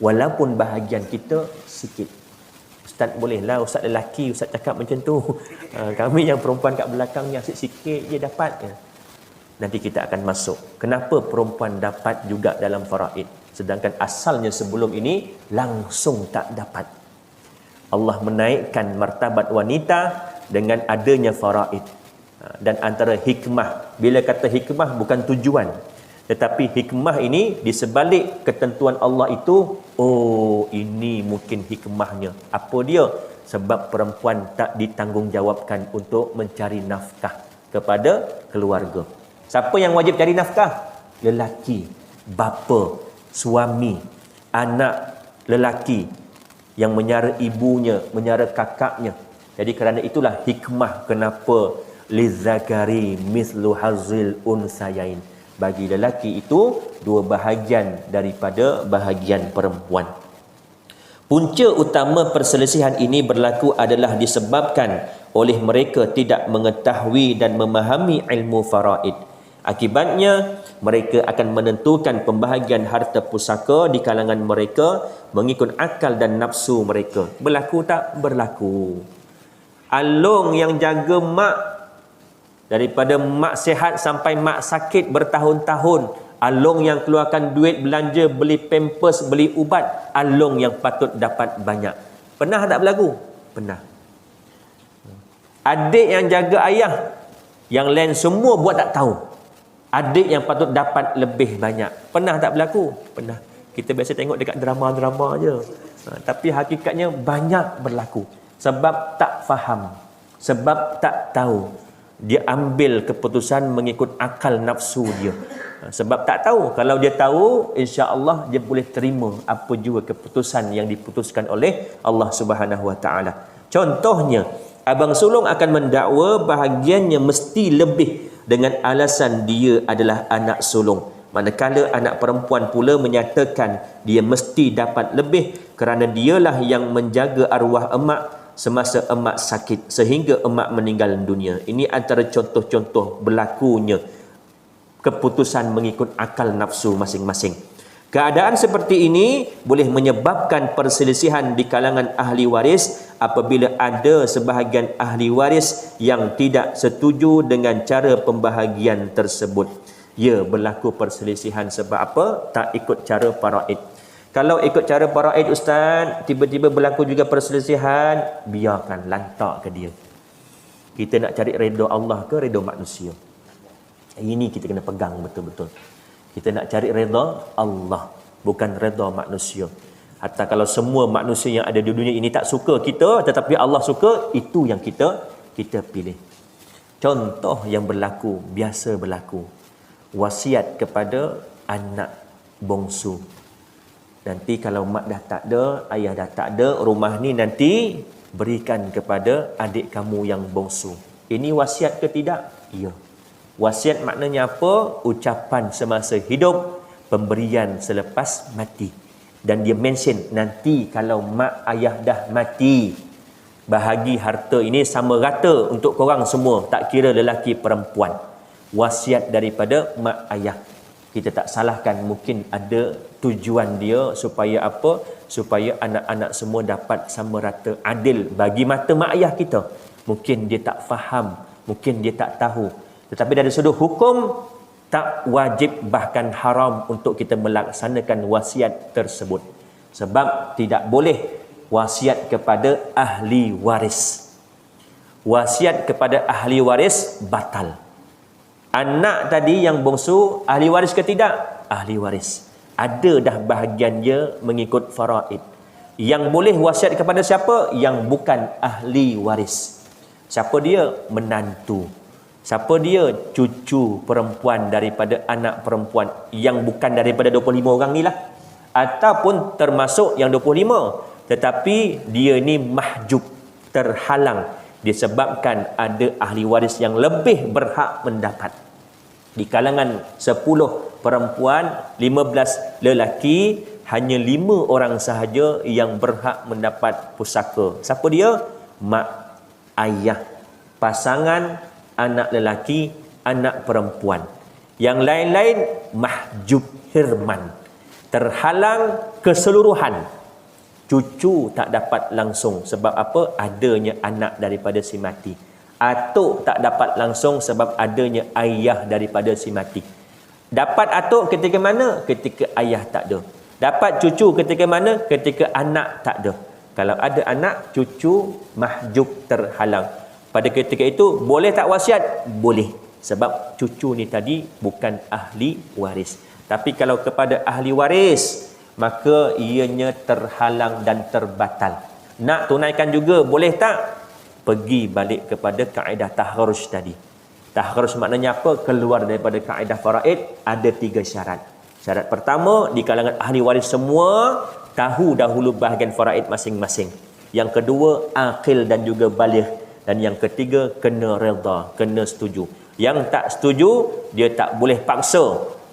Walaupun bahagian kita sikit. Ustaz bolehlah, ustaz lelaki, ustaz cakap macam tu. Kami yang perempuan kat belakangnya sikit-sikit je dapat. Nanti kita akan masuk. Kenapa perempuan dapat juga dalam faraid? Sedangkan asalnya sebelum ini langsung tak dapat. Allah menaikkan martabat wanita dengan adanya faraid. Dan antara hikmah, bila kata hikmah bukan tujuan, tetapi hikmah ini di sebalik ketentuan Allah itu, oh ini mungkin hikmahnya. Apa dia? Sebab perempuan tak ditanggungjawabkan untuk mencari nafkah kepada keluarga. Siapa yang wajib cari nafkah? Lelaki, bapa, suami, anak lelaki yang menyara ibunya, menyara kakaknya. Jadi kerana itulah hikmah kenapa lizakari mislu hazil unsayain. Bagi lelaki itu dua bahagian daripada bahagian perempuan. Punca utama perselisihan ini berlaku adalah disebabkan oleh mereka tidak mengetahui dan memahami ilmu faraid. Akibatnya mereka akan menentukan pembahagian harta pusaka di kalangan mereka mengikut akal dan nafsu mereka. Berlaku tak? Berlaku. Alung yang jaga mak, daripada mak sihat sampai mak sakit bertahun-tahun, alung yang keluarkan duit belanja, beli pampers, beli ubat, alung yang patut dapat banyak. Pernah tak berlaku? Pernah. Adik yang jaga ayah, yang lain semua buat tak tahu. Adik yang patut dapat lebih banyak. Pernah tak berlaku? Pernah. Kita biasa tengok dekat drama-drama je. Tapi hakikatnya banyak berlaku. Sebab tak faham. Sebab tak tahu. Dia ambil keputusan mengikut akal nafsu dia. Sebab tak tahu. Kalau dia tahu, insya-Allah dia boleh terima apa juga keputusan yang diputuskan oleh Allah Subhanahu Wa Taala. Contohnya, abang sulung akan mendakwa bahagiannya mesti lebih dengan alasan dia adalah anak sulung. Manakala anak perempuan pula menyatakan dia mesti dapat lebih kerana dialah yang menjaga arwah emak semasa emak sakit sehingga emak meninggal dunia. Ini antara contoh-contoh berlakunya keputusan mengikut akal nafsu masing-masing. Keadaan seperti ini boleh menyebabkan perselisihan di kalangan ahli waris apabila ada sebahagian ahli waris yang tidak setuju dengan cara pembahagian tersebut. Ya, berlaku perselisihan sebab apa? Tak ikut cara faraid. Kalau ikut cara faraid ustaz, tiba-tiba berlaku juga perselisihan, biarkan, lantak ke dia. Kita nak cari redha Allah ke redha manusia? Ini kita kena pegang betul-betul. Kita nak cari redha Allah, bukan redha manusia. Hatta kalau semua manusia yang ada di dunia ini tak suka kita, tetapi Allah suka, itu yang kita pilih. Contoh yang berlaku, biasa berlaku. Wasiat kepada anak bongsu. Nanti kalau mak dah tak ada, ayah dah tak ada, rumah ni nanti berikan kepada adik kamu yang bongsu. Ini wasiat ke tidak? Ya. Wasiat maknanya apa? Ucapan semasa hidup, pemberian selepas mati. Dan dia mention, nanti kalau mak ayah dah mati, bahagi harta ini sama rata untuk korang semua, tak kira lelaki perempuan. Wasiat daripada mak ayah. Kita tak salahkan, mungkin ada tujuan dia supaya apa? Supaya anak-anak semua dapat sama rata, adil bagi mata mak ayah kita. Mungkin dia tak faham, mungkin dia tak tahu. Tetapi dari sudut hukum, tak wajib bahkan haram untuk kita melaksanakan wasiat tersebut. Sebab tidak boleh wasiat kepada ahli waris. Wasiat kepada ahli waris batal. Anak tadi yang bongsu, ahli waris ke tidak? Ahli waris. Ada dah bahagian dia mengikut faraid. Yang boleh wasiat kepada siapa? Yang bukan ahli waris. Siapa dia? Menantu. Siapa dia? Cucu perempuan daripada anak perempuan yang bukan daripada 25 orang ni lah. Ataupun termasuk yang 25. Tetapi dia ni mahjub, terhalang. Disebabkan ada ahli waris yang lebih berhak mendapat. Di kalangan 10 perempuan, 15 lelaki, hanya 5 orang sahaja yang berhak mendapat pusaka. Siapa dia? Mak, ayah, pasangan, anak lelaki, anak perempuan. Yang lain-lain mahjub hirman, terhalang keseluruhan. Cucu tak dapat langsung sebab apa? Adanya anak daripada si mati. Atuk tak dapat langsung sebab adanya ayah daripada si mati. Dapat atuk ketika mana? Ketika ayah tak ada. Dapat cucu ketika mana? Ketika anak tak ada. Kalau ada anak, cucu mahjub, terhalang. Pada ketika itu, boleh tak wasiat? Boleh. Sebab cucu ni tadi bukan ahli waris. Tapi kalau kepada ahli waris, maka ianya terhalang dan terbatal. Nak tunaikan juga, boleh tak? Pergi balik kepada kaedah taharruj tadi. Taharruj maknanya apa? Keluar daripada kaedah faraid, ada 3 syarat. Syarat pertama, di kalangan ahli waris semua, tahu dahulu bahagian faraid masing-masing. Yang kedua, aqil dan juga baligh. Dan yang ketiga, kena redha, kena setuju. Yang tak setuju, dia tak boleh paksa.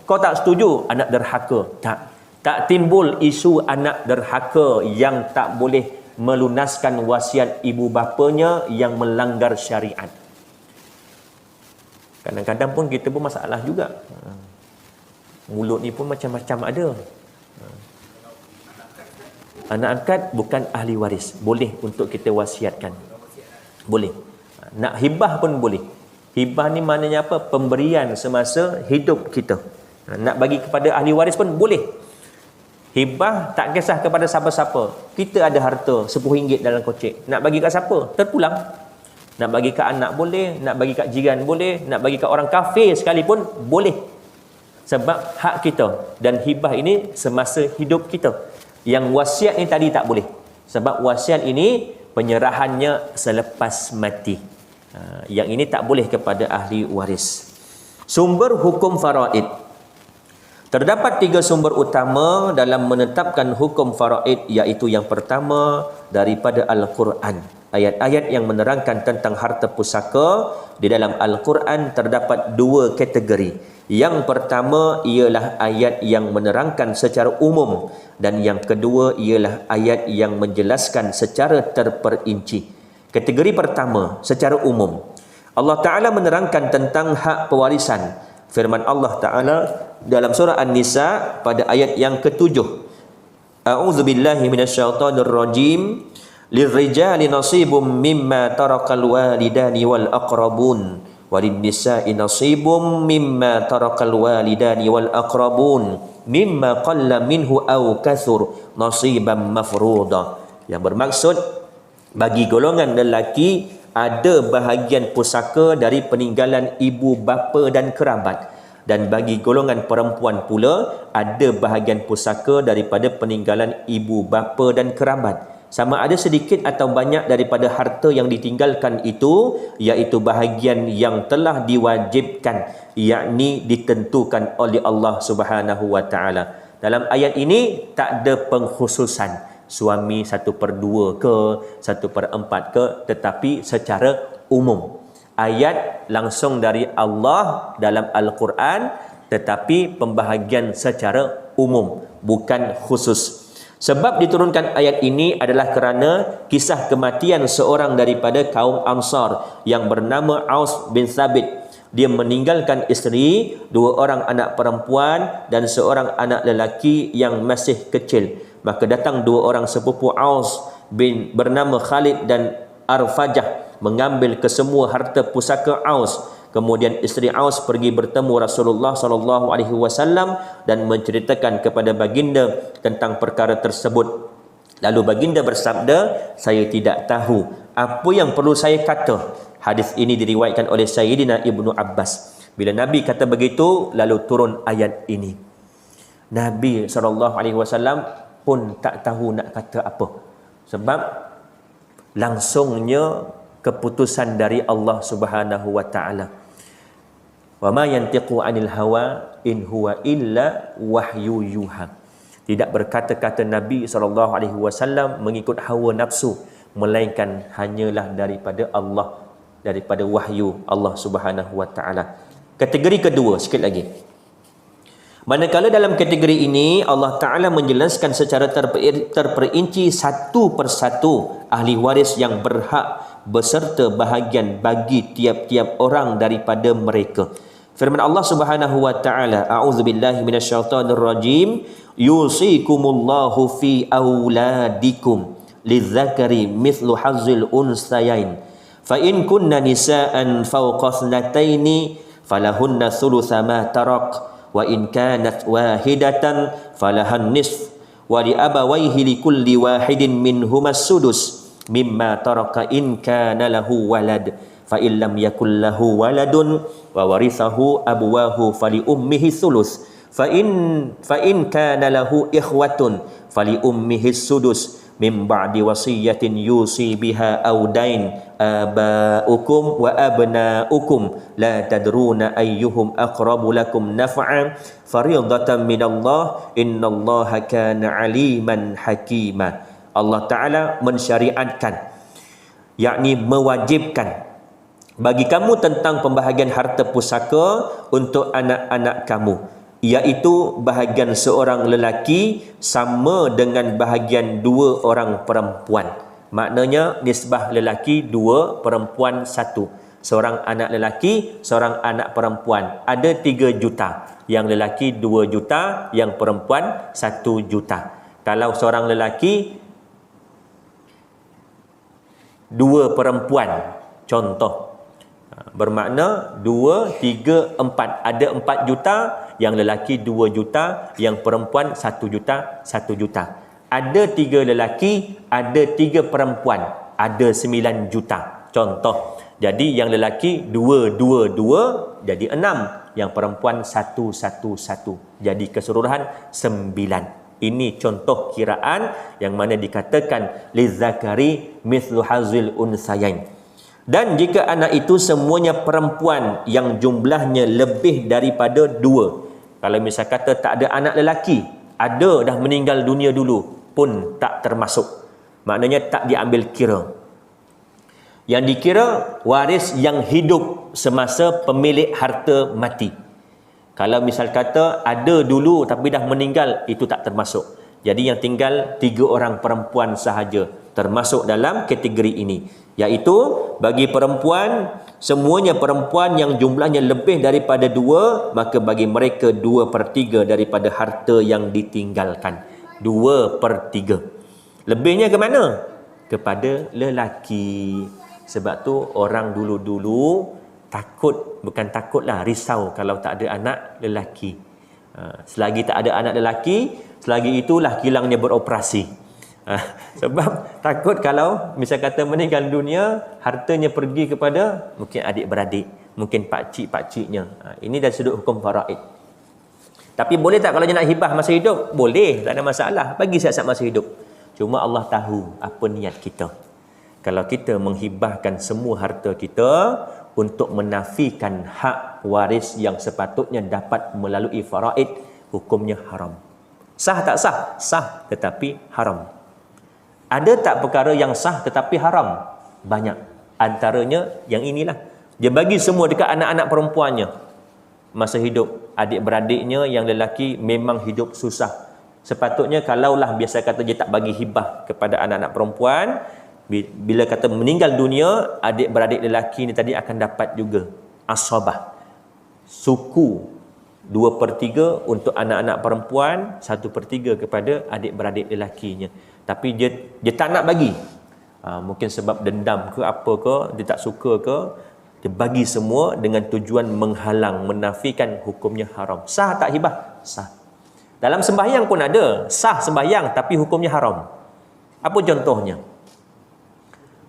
Kau tak setuju, anak derhaka. Tak timbul isu anak derhaka yang tak boleh melunaskan wasiat ibu bapanya yang melanggar syariat. Kadang-kadang pun kita pun masalah juga. Mulut ni pun macam-macam ada. Anak angkat bukan ahli waris. Boleh untuk kita wasiatkan. Boleh. Nak hibah pun boleh. Hibah ni maknanya apa? Pemberian semasa hidup kita. Nak bagi kepada ahli waris pun boleh. Hibah tak kisah kepada siapa-siapa. Kita ada harta RM10 dalam kocek. Nak bagi kat siapa? Terpulang. Nak bagi kat anak boleh. Nak bagi kat jiran boleh. Nak bagi kat orang kafir sekalipun boleh. Sebab hak kita. Dan hibah ini semasa hidup kita. Yang wasiat ni tadi tak boleh. Sebab wasiat ini penyerahannya selepas mati. Yang ini tak boleh kepada ahli waris. Sumber hukum faraid. Terdapat 3 sumber utama dalam menetapkan hukum faraid, iaitu yang pertama daripada Al-Quran. Ayat-ayat yang menerangkan tentang harta pusaka. Di dalam Al-Quran terdapat 2 kategori. Yang pertama ialah ayat yang menerangkan secara umum, dan yang kedua ialah ayat yang menjelaskan secara terperinci. Kategori pertama secara umum. Allah Ta'ala menerangkan tentang hak pewarisan. Firman Allah Ta'ala dalam surah An-Nisa pada ayat yang ke-7. A'udzubillahi minasyaitonirrajim. Lirrijali nasibum mimma tarakal walidani wal aqrabun. Walinnisa'i nasibum mimma tarakal walidani wal aqrabun. Mimma qalla minhu aw kathur nasiban mafruḍa. Yang bermaksud, bagi golongan lelaki ada bahagian pusaka dari peninggalan ibu bapa dan kerabat, dan bagi golongan perempuan pula ada bahagian pusaka daripada peninggalan ibu bapa dan kerabat. Sama ada sedikit atau banyak daripada harta yang ditinggalkan itu, iaitu bahagian yang telah diwajibkan, yakni ditentukan oleh Allah Subhanahu wa taala. Dalam ayat ini tak ada pengkhususan suami 1/2 ke 1/4 ke, tetapi secara umum. Ayat langsung dari Allah dalam Al-Quran, tetapi pembahagian secara umum, bukan khusus. Sebab diturunkan ayat ini adalah kerana kisah kematian seorang daripada kaum Ansar yang bernama Aus bin Thabit. Dia meninggalkan isteri, 2 orang anak perempuan dan seorang anak lelaki yang masih kecil. Maka datang 2 orang sepupu Aus bin bernama Khalid dan Arfajah mengambil kesemua harta pusaka Aus. Kemudian isteri Aus pergi bertemu Rasulullah SAW dan menceritakan kepada baginda tentang perkara tersebut. Lalu baginda bersabda, saya tidak tahu apa yang perlu saya kata. Hadis ini diriwayatkan oleh Sayyidina Ibnu Abbas. Bila Nabi kata begitu, lalu turun ayat ini. Nabi SAW pun tak tahu nak kata apa. Sebab langsungnya keputusan dari Allah Subhanahu wa taala. Wa ma yantiqu 'anil hawa in huwa illa wahyu yuha. Tidak berkata-kata Nabi SAW mengikut hawa nafsu, melainkan hanyalah daripada Allah, daripada wahyu Allah Subhanahu wa taala. Kategori kedua, sikit lagi. Manakala dalam kategori ini Allah Ta'ala menjelaskan secara terperinci satu persatu ahli waris yang berhak beserta bahagian bagi tiap-tiap orang daripada mereka. Firman Allah Subhanahu wa taala, a'udzubillahi minasyaitonir rajim, yusikumullahu fi auladikum lidzakari mithlu hazzil unsayain fa in kunna nisaan fawqa thnataini falahunna thulutsa ma tarak wa in kanat wahidatan falahan nisf wa li abawayhi likulli wahidin minhumas sudus mimma taraka in kana lahu walad fa in lam yakul lahu waladun wa warithahu abwahu fali ummihi thuluth fa in kana lahu ikhwatun fali ummihi sudus min ba'di wasiyatin yusi biha aw dain abaukum wa abnaukum la tadruna ayyuhum aqrabu lakum naf'an fariidatan minallah innallaha kana aliman hakima. Allah Ta'ala mensyariatkan, yakni mewajibkan bagi kamu tentang pembahagian harta pusaka untuk anak-anak kamu, iaitu bahagian seorang lelaki sama dengan bahagian 2 orang perempuan. Maknanya nisbah lelaki 2, perempuan 1. Seorang anak lelaki, seorang anak perempuan. Ada 3 juta. Yang lelaki 2 juta, yang perempuan 1 juta. Kalau seorang lelaki 2 perempuan, contoh, bermakna 2, 3, 4. Ada 4 juta, yang lelaki 2 juta, yang perempuan 1 juta, 1 juta. Ada 3 lelaki, ada 3 perempuan, ada 9 juta. Contoh. Jadi yang lelaki 2, 2, 2, jadi 6. Yang perempuan 1, 1, 1. Jadi keseluruhan 9. Ini contoh kiraan yang mana dikatakan lizzakari mithlu hazil unsayain. Dan jika anak itu semuanya perempuan yang jumlahnya lebih daripada 2. Kalau misal kata tak ada anak lelaki, ada dah meninggal dunia dulu, pun tak termasuk. Maknanya tak diambil kira. Yang dikira waris yang hidup semasa pemilik harta mati. Kalau misal kata ada dulu tapi dah meninggal, itu tak termasuk. Jadi yang tinggal 3 orang perempuan sahaja termasuk dalam kategori ini. Iaitu bagi perempuan, semuanya perempuan yang jumlahnya lebih daripada 2, maka bagi mereka 2/3 daripada harta yang ditinggalkan. 2/3. Lebihnya ke mana? Kepada lelaki. Sebab tu orang dulu-dulu takut, bukan takutlah, risau kalau tak ada anak lelaki. Selagi tak ada anak lelaki, selagi itulah kilangnya beroperasi. Sebab takut kalau misal kata meninggal dunia, hartanya pergi kepada mungkin adik-beradik, mungkin pakcik-pakciknya. Ini dari sudut hukum faraid. Tapi boleh tak kalau dia nak hibah masa hidup? Boleh, tak ada masalah. Bagi siap-siap masa hidup. Cuma Allah tahu apa niat kita. Kalau kita menghibahkan semua harta kita untuk menafikan hak waris yang sepatutnya dapat melalui faraid, hukumnya haram. Sah tak sah? Sah, tetapi haram. Ada tak perkara yang sah tetapi haram? Banyak. Antaranya yang inilah. Dia bagi semua dekat anak-anak perempuannya. Masa hidup adik-beradiknya yang lelaki memang hidup susah. Sepatutnya kalaulah biasa kata dia tak bagi hibah kepada anak-anak perempuan, bila kata meninggal dunia, adik-beradik lelaki ni tadi akan dapat juga asabah. Suku 2/3 untuk anak-anak perempuan, 1/3 kepada adik-beradik lelakinya. Tapi dia tak nak bagi. Mungkin sebab dendam ke apa ke, dia tak suka ke, dia bagi semua dengan tujuan menghalang, menafikan, hukumnya haram. Sah tak hibah? Sah. Dalam sembahyang pun ada, sah sembahyang tapi hukumnya haram. Apa contohnya?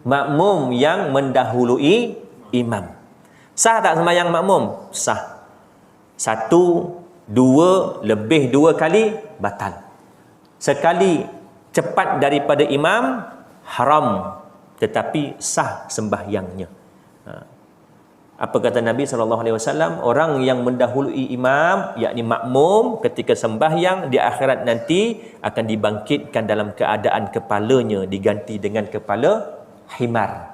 Makmum yang mendahului imam. Sah tak sembahyang makmum? Sah. 1, 2, lebih 2 kali batal. Sekali cepat daripada imam haram, tetapi sah sembahyangnya. Apa kata Nabi SAW? Orang yang mendahului imam, yakni makmum, ketika sembahyang di akhirat nanti akan dibangkitkan dalam keadaan kepalanya diganti dengan kepala himar.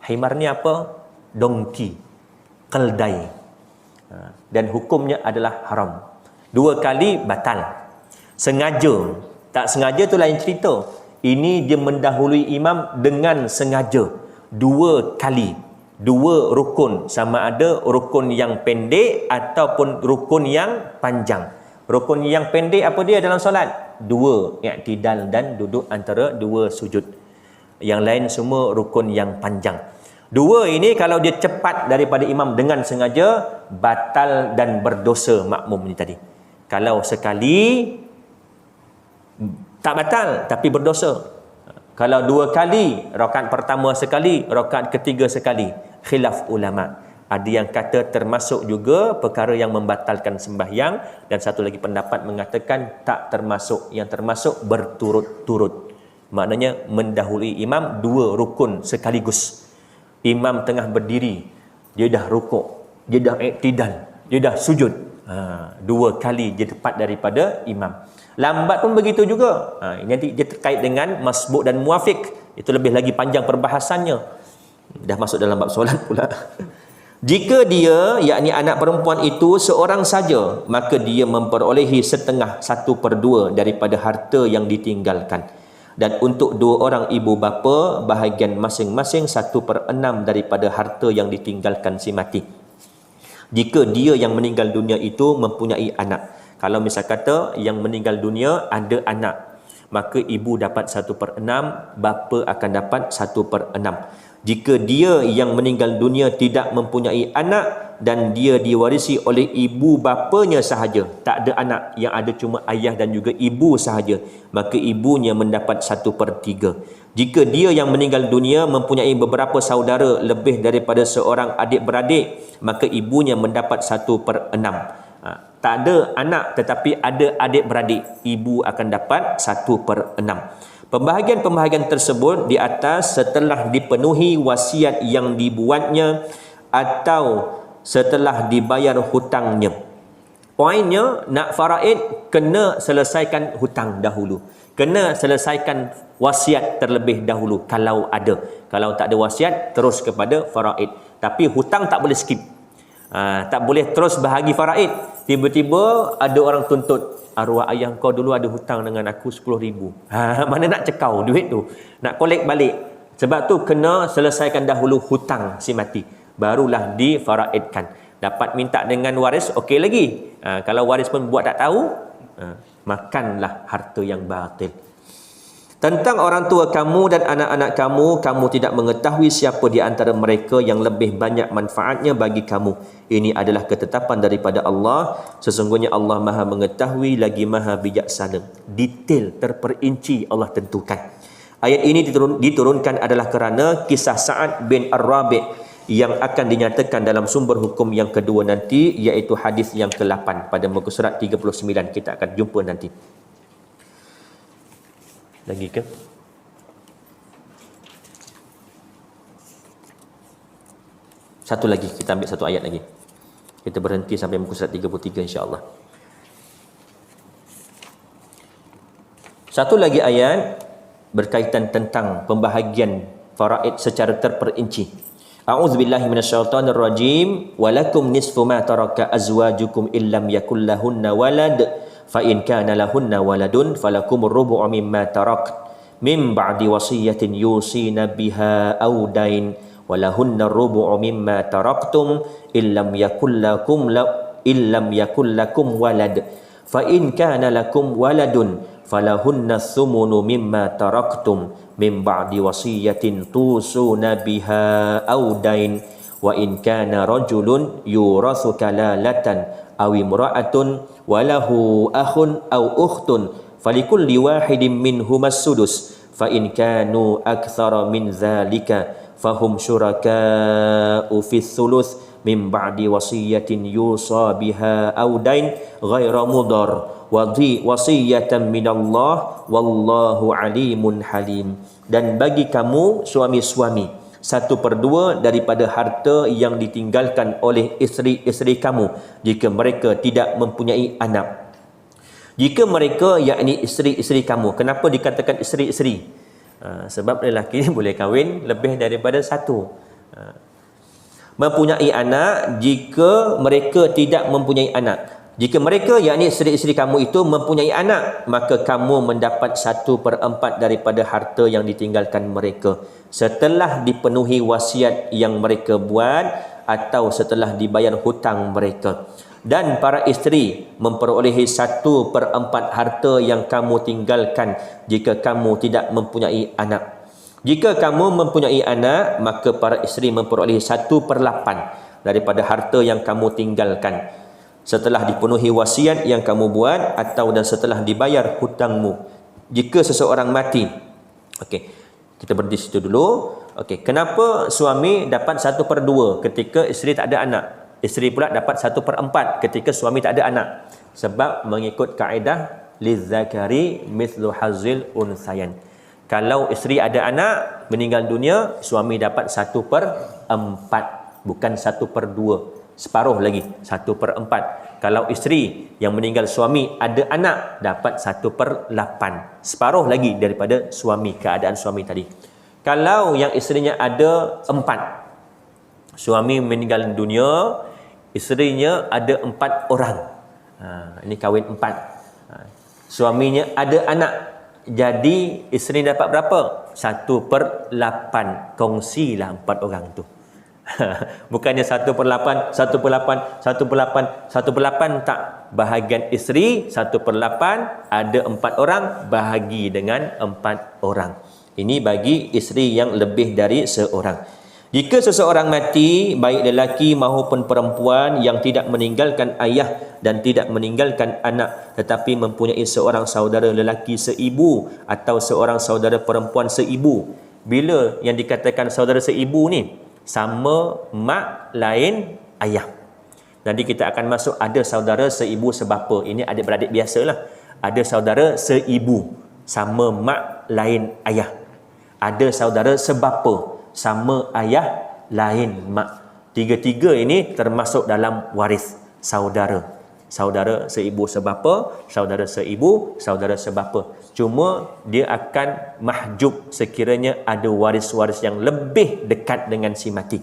Himar ni apa? Dongki, keldai. Dan hukumnya adalah haram. 2 kali batal. Sengaja, tak sengaja tu lain cerita. Ini dia mendahului imam dengan sengaja. 2 kali. 2 rukun, sama ada rukun yang pendek ataupun rukun yang panjang. Rukun yang pendek apa dia dalam solat? 2 i'tidal dan duduk antara 2 sujud. Yang lain semua rukun yang panjang. 2 ini kalau dia cepat daripada imam dengan sengaja, batal dan berdosa makmum ni tadi. Kalau sekali tak batal tapi berdosa. Kalau 2 kali, rakaat pertama sekali, rakaat ketiga sekali, khilaf ulama. Ada yang kata termasuk juga perkara yang membatalkan sembahyang, dan satu lagi pendapat mengatakan tak termasuk. Yang termasuk berturut-turut. Maknanya mendahului imam 2 rukun sekaligus. Imam tengah berdiri, dia dah rukuk, dia dah i'tidal, dia dah sujud. 2 kali dia tepat daripada imam. Lambat pun begitu juga. Nanti dia terkait dengan masbuk dan muafiq. Itu lebih lagi panjang perbahasannya. Dah masuk dalam bab solat pula. Jika dia, yakni anak perempuan itu seorang saja, maka dia memperolehi setengah 1/2 daripada harta yang ditinggalkan. Dan untuk 2 orang ibu bapa, bahagian masing-masing 1/6 daripada harta yang ditinggalkan si mati. Jika dia yang meninggal dunia itu mempunyai anak. Kalau misal kata yang meninggal dunia ada anak, maka ibu dapat 1/6, bapa akan dapat 1/6. Jika dia yang meninggal dunia tidak mempunyai anak dan dia diwarisi oleh ibu bapanya sahaja, tak ada anak, yang ada cuma ayah dan juga ibu sahaja, maka ibunya mendapat 1/3. Jika dia yang meninggal dunia mempunyai beberapa saudara lebih daripada seorang adik-beradik, maka ibunya mendapat 1/6. Tak ada anak tetapi ada adik-beradik, ibu akan dapat 1/6. Pembahagian-pembahagian tersebut di atas setelah dipenuhi wasiat yang dibuatnya atau setelah dibayar hutangnya. Poinnya, nak faraid kena selesaikan hutang dahulu, kena selesaikan wasiat terlebih dahulu kalau ada. Kalau tak ada wasiat, terus kepada faraid. Tapi hutang tak boleh skip. Tak boleh terus bahagi faraid. Tiba-tiba ada orang tuntut, arwah ayah kau dulu ada hutang dengan aku 10,000. Mana nak cekau duit tu, nak collect balik. Sebab tu kena selesaikan dahulu hutang si mati, barulah difaraidkan. Dapat minta dengan waris, okey lagi. Kalau waris pun buat tak tahu, makanlah harta yang batil. Tentang orang tua kamu dan anak-anak kamu, kamu tidak mengetahui siapa di antara mereka yang lebih banyak manfaatnya bagi kamu. Ini adalah ketetapan daripada Allah. Sesungguhnya Allah Maha mengetahui lagi Maha bijaksana. Detail terperinci Allah tentukan. Ayat ini diturunkan adalah kerana kisah Sa'ad bin Ar-Rabi' yang akan dinyatakan dalam sumber hukum yang kedua nanti, iaitu hadis yang ke-8 pada muka surat 39. Kita akan jumpa nanti. Lagi ke? Satu lagi, kita ambil satu ayat lagi. Kita berhenti sampai muka surat 33 insya-Allah. Satu lagi ayat berkaitan tentang pembahagian faraid secara terperinci. A'udzubillahi minasyaitonir rajim. Walakum nisfu ma taraka azwajukum illam yakul lahunna walad fa in kana lahunna waladun falakumur rubu'u mimma tarak min ba'di wasiyatin yusina biha aw dain walahunna rubu'u mimma taraktum illam yakul lakum walad fa in kana lakum waladun falahunna thumunu mimma taraktum min ba'di wasiyatin tusuna biha aw dain wa in kana rajulun yurathu kalalatan aw imra'atun walahu akhun aw ukhtun falikulli wahidin minhumas sudus fa in kanu aktsara min dzalika fahum syuraka'u fis thuluth min ba'di wasiyatin yusa biha aw dain ghaira mudar wasiyatan minallah wallahu alimun halim. Dan bagi kamu suami-suami 1/2 daripada harta yang ditinggalkan oleh isteri-isteri kamu jika mereka tidak mempunyai anak. Jika mereka, yakni isteri-isteri kamu, kenapa dikatakan isteri-isteri? Sebab lelaki boleh kahwin lebih daripada satu. Mempunyai anak jika mereka tidak mempunyai anak. Jika mereka, yakni isteri-isteri kamu itu mempunyai anak, maka kamu mendapat 1/4 daripada harta yang ditinggalkan mereka setelah dipenuhi wasiat yang mereka buat atau setelah dibayar hutang mereka. Dan para isteri memperolehi 1/4 harta yang kamu tinggalkan jika kamu tidak mempunyai anak. Jika kamu mempunyai anak, maka para isteri memperolehi 1/8 daripada harta yang kamu tinggalkan setelah dipenuhi wasiat yang kamu buat atau dan setelah dibayar hutangmu. Jika seseorang mati, okey, kita berhenti situ dulu. Okey, kenapa suami dapat 1/2 ketika isteri tak ada anak? Isteri pula dapat 1/4 ketika suami tak ada anak. Sebab mengikut kaedah lizzakari mithlu hazil unsayan. Kalau isteri ada anak meninggal dunia, suami dapat 1/4, bukan 1/2. Separuh lagi, 1/4. Kalau isteri yang meninggal suami ada anak, dapat 1/8. Separuh lagi daripada suami, keadaan suami tadi. Kalau yang isterinya ada 4, suami meninggal dunia, isterinya ada 4 orang. Ini kahwin 4. Suaminya ada anak, jadi isteri dapat berapa? 1/8. Kongsilah 4 orang tu. Bukannya 1/8 tak. Bahagian isteri 1/8, ada 4 orang, bahagi dengan 4 orang. Ini bagi isteri yang lebih dari seorang. Jika seseorang mati, baik lelaki maupun perempuan yang tidak meninggalkan ayah dan tidak meninggalkan anak, tetapi mempunyai seorang saudara lelaki seibu atau seorang saudara perempuan seibu. Bila yang dikatakan saudara seibu ni? Sama mak lain ayah. Nanti kita akan masuk ada saudara seibu sebapa. Ini adik-beradik biasalah. Ada saudara seibu sama mak lain ayah. Ada saudara sebapa sama ayah lain mak. Tiga-tiga ini termasuk dalam waris saudara. Saudara seibu sebapa, saudara seibu, saudara sebapa. Cuma dia akan mahjub sekiranya ada waris-waris yang lebih dekat dengan si mati.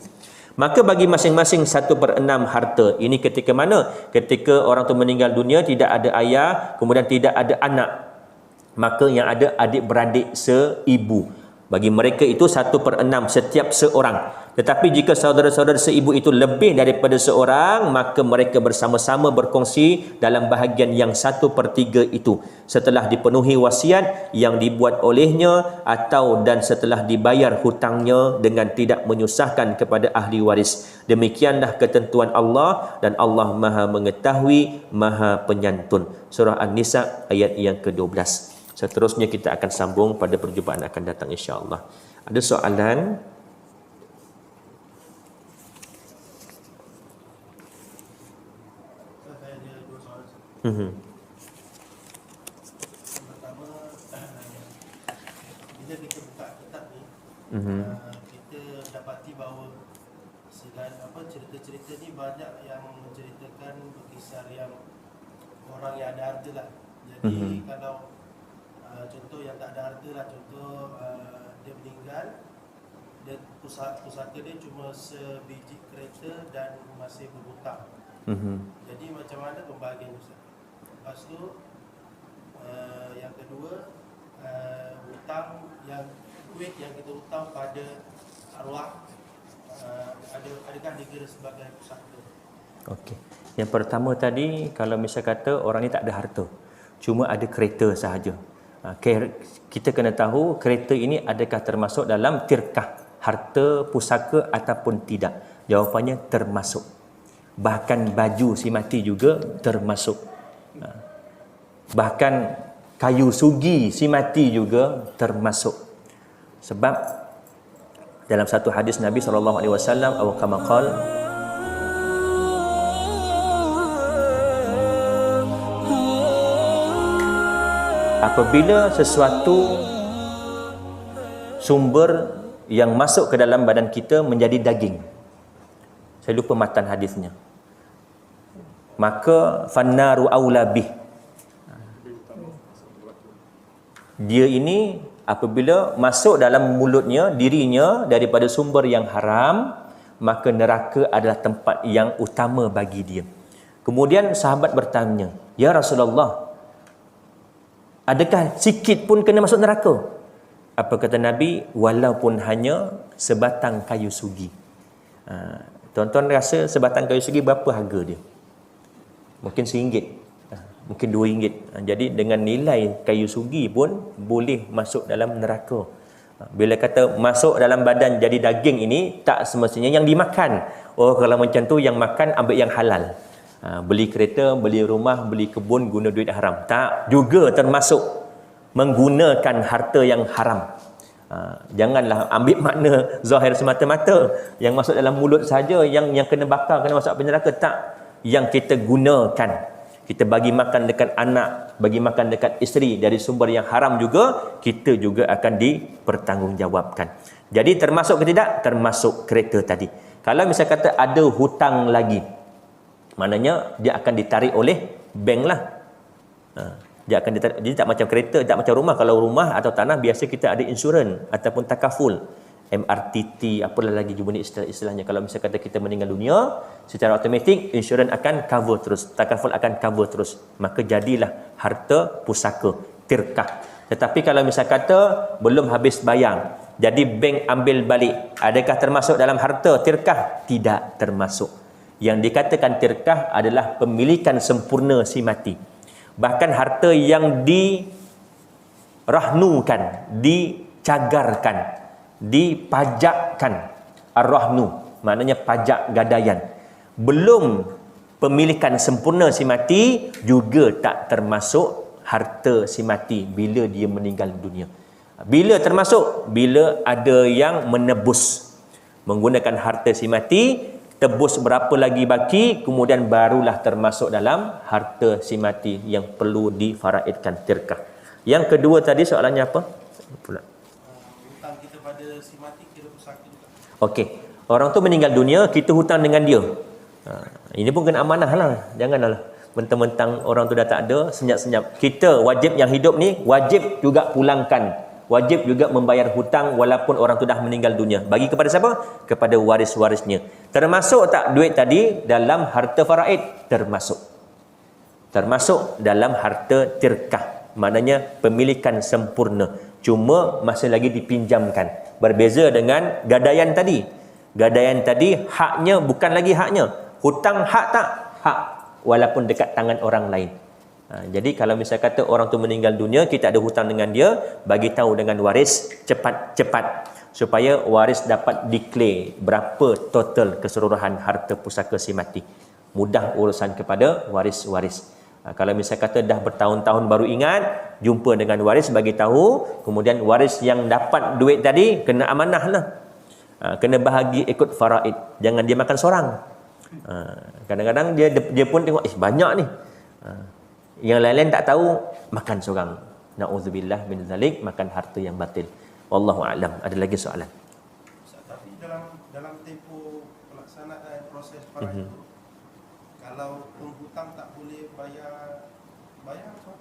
Maka bagi masing-masing 1/6 harta. Ini ketika mana? Ketika orang tu meninggal dunia, tidak ada ayah, kemudian tidak ada anak. Maka yang ada adik-beradik seibu. Bagi mereka itu 1/6 setiap seorang. Tetapi jika saudara-saudara seibu itu lebih daripada seorang, maka mereka bersama-sama berkongsi dalam bahagian yang 1/3 itu setelah dipenuhi wasiat yang dibuat olehnya atau dan setelah dibayar hutangnya dengan tidak menyusahkan kepada ahli waris. Demikianlah ketentuan Allah dan Allah Maha mengetahui, Maha penyantun. Surah An-Nisa ayat yang ke-12. Seterusnya kita akan sambung pada perjumpaan akan datang insya-Allah. Ada soalan? Saya ada dua soalan. Mhm. Pertama, bila kita buka kitab ni, kita dapati bahawa cerita-cerita ni banyak yang menceritakan berkisar yang orang yang ada harta lah. Jadi kalau contoh yang tak ada harta lah, contoh dia meninggal dan pusaka dia cuma sebiji kereta dan masih berhutang. Jadi macam mana pembahagian Ustaz? Lepas tu yang kedua, hutang yang duit yang kita hutang pada arwah, adakah dikira sebagai pusaka? Okey. Yang pertama tadi, kalau misal kata orang ni tak ada harta, cuma ada kereta sahaja. Kita kena tahu kereta ini adakah termasuk dalam tirkah harta pusaka ataupun tidak. Jawapannya termasuk. Bahkan baju si mati juga termasuk. Bahkan kayu sugi si mati juga termasuk. Sebab dalam satu hadis Nabi SAW, atau kama qala, apabila sesuatu sumber yang masuk ke dalam badan kita menjadi daging, saya lupa matan hadisnya, maka fannaru aula bih, dia ini apabila masuk dalam mulutnya, dirinya daripada sumber yang haram, maka neraka adalah tempat yang utama bagi dia. Kemudian sahabat bertanya, ya Rasulullah, adakah sikit pun kena masuk neraka? Apa kata Nabi? Walaupun hanya sebatang kayu sugi. Tuan-tuan rasa sebatang kayu sugi berapa harga dia? Mungkin RM1, mungkin RM2. Jadi dengan nilai kayu sugi pun boleh masuk dalam neraka. Bila kata masuk dalam badan jadi daging ini, tak semestinya yang dimakan. Oh, kalau macam tu yang makan ambil yang halal. Beli kereta, beli rumah, beli kebun guna duit haram. Tak, juga termasuk menggunakan harta yang haram. Janganlah ambil makna zahir semata-mata, yang masuk dalam mulut saja yang kena bakar, kena masuk api neraka. Tak, yang kita gunakan, kita bagi makan dekat anak, bagi makan dekat isteri dari sumber yang haram juga, kita juga akan dipertanggungjawabkan. Jadi termasuk ke tidak? Termasuk kereta tadi. Kalau misal kata ada hutang lagi, maknanya dia akan ditarik oleh bank lah. Dia akan ditarik. Jadi tak macam kereta, tak macam rumah. Kalau rumah atau tanah biasa kita ada insurans ataupun takaful, MRTT, apalah lagi jenis istilahnya. Kalau misalnya kata kita meninggal dunia, secara automatik insurans akan cover terus, takaful akan cover terus. Maka jadilah harta pusaka, tirkah. Tetapi kalau misalnya kata belum habis bayar, jadi bank ambil balik, adakah termasuk dalam harta tirkah? Tidak termasuk. Yang dikatakan tirkah adalah pemilikan sempurna si mati. Bahkan harta yang dirahnukan, dicagarkan, dipajakkan, ar-rahnu maknanya pajak gadaian, belum pemilikan sempurna si mati, juga tak termasuk harta si mati bila dia meninggal dunia. Bila termasuk? Bila ada yang menebus menggunakan harta si mati, tebus berapa lagi baki, kemudian barulah termasuk dalam harta si mati yang perlu difaraidkan tirkah. Yang kedua tadi soalannya apa pula? Hutang kita pada si mati kira pusaka juga. Okey, orang tu meninggal dunia, kita hutang dengan dia. Ini pun kena amanah lah. Janganlah mentang-mentang orang tu dah tak ada, senyap-senyap. Kita wajib yang hidup ni, wajib juga pulangkan, wajib juga membayar hutang walaupun orang tu dah meninggal dunia. Bagi kepada siapa? Kepada waris-warisnya. Termasuk tak duit tadi dalam harta faraid? Termasuk. Termasuk dalam harta tirkah. Maknanya pemilikan sempurna. Cuma masih lagi dipinjamkan. Berbeza dengan gadaian tadi. Gadaian tadi haknya bukan lagi haknya. Hutang hak tak? Hak. Walaupun dekat tangan orang lain. Jadi kalau misalnya kata orang tu meninggal dunia, kita ada hutang dengan dia, bagi tahu dengan waris cepat-cepat supaya waris dapat declare berapa total keseluruhan harta pusaka si mati. Mudah urusan kepada waris-waris. Kalau misal kata dah bertahun-tahun baru ingat, jumpa dengan waris bagi tahu, kemudian waris yang dapat duit tadi kena amanah lah. Kena bahagi ikut faraid. Jangan dia makan seorang. Kadang-kadang dia pun tengok banyak ni. Yang lain-lain tak tahu, makan seorang. Nauzubillah min zalik, makan harta yang batil. Wallahu a'lam. Ada lagi soalan? Tapi dalam tempoh pelaksanaan proses faraid itu, kalau penghutang tak boleh bayar so,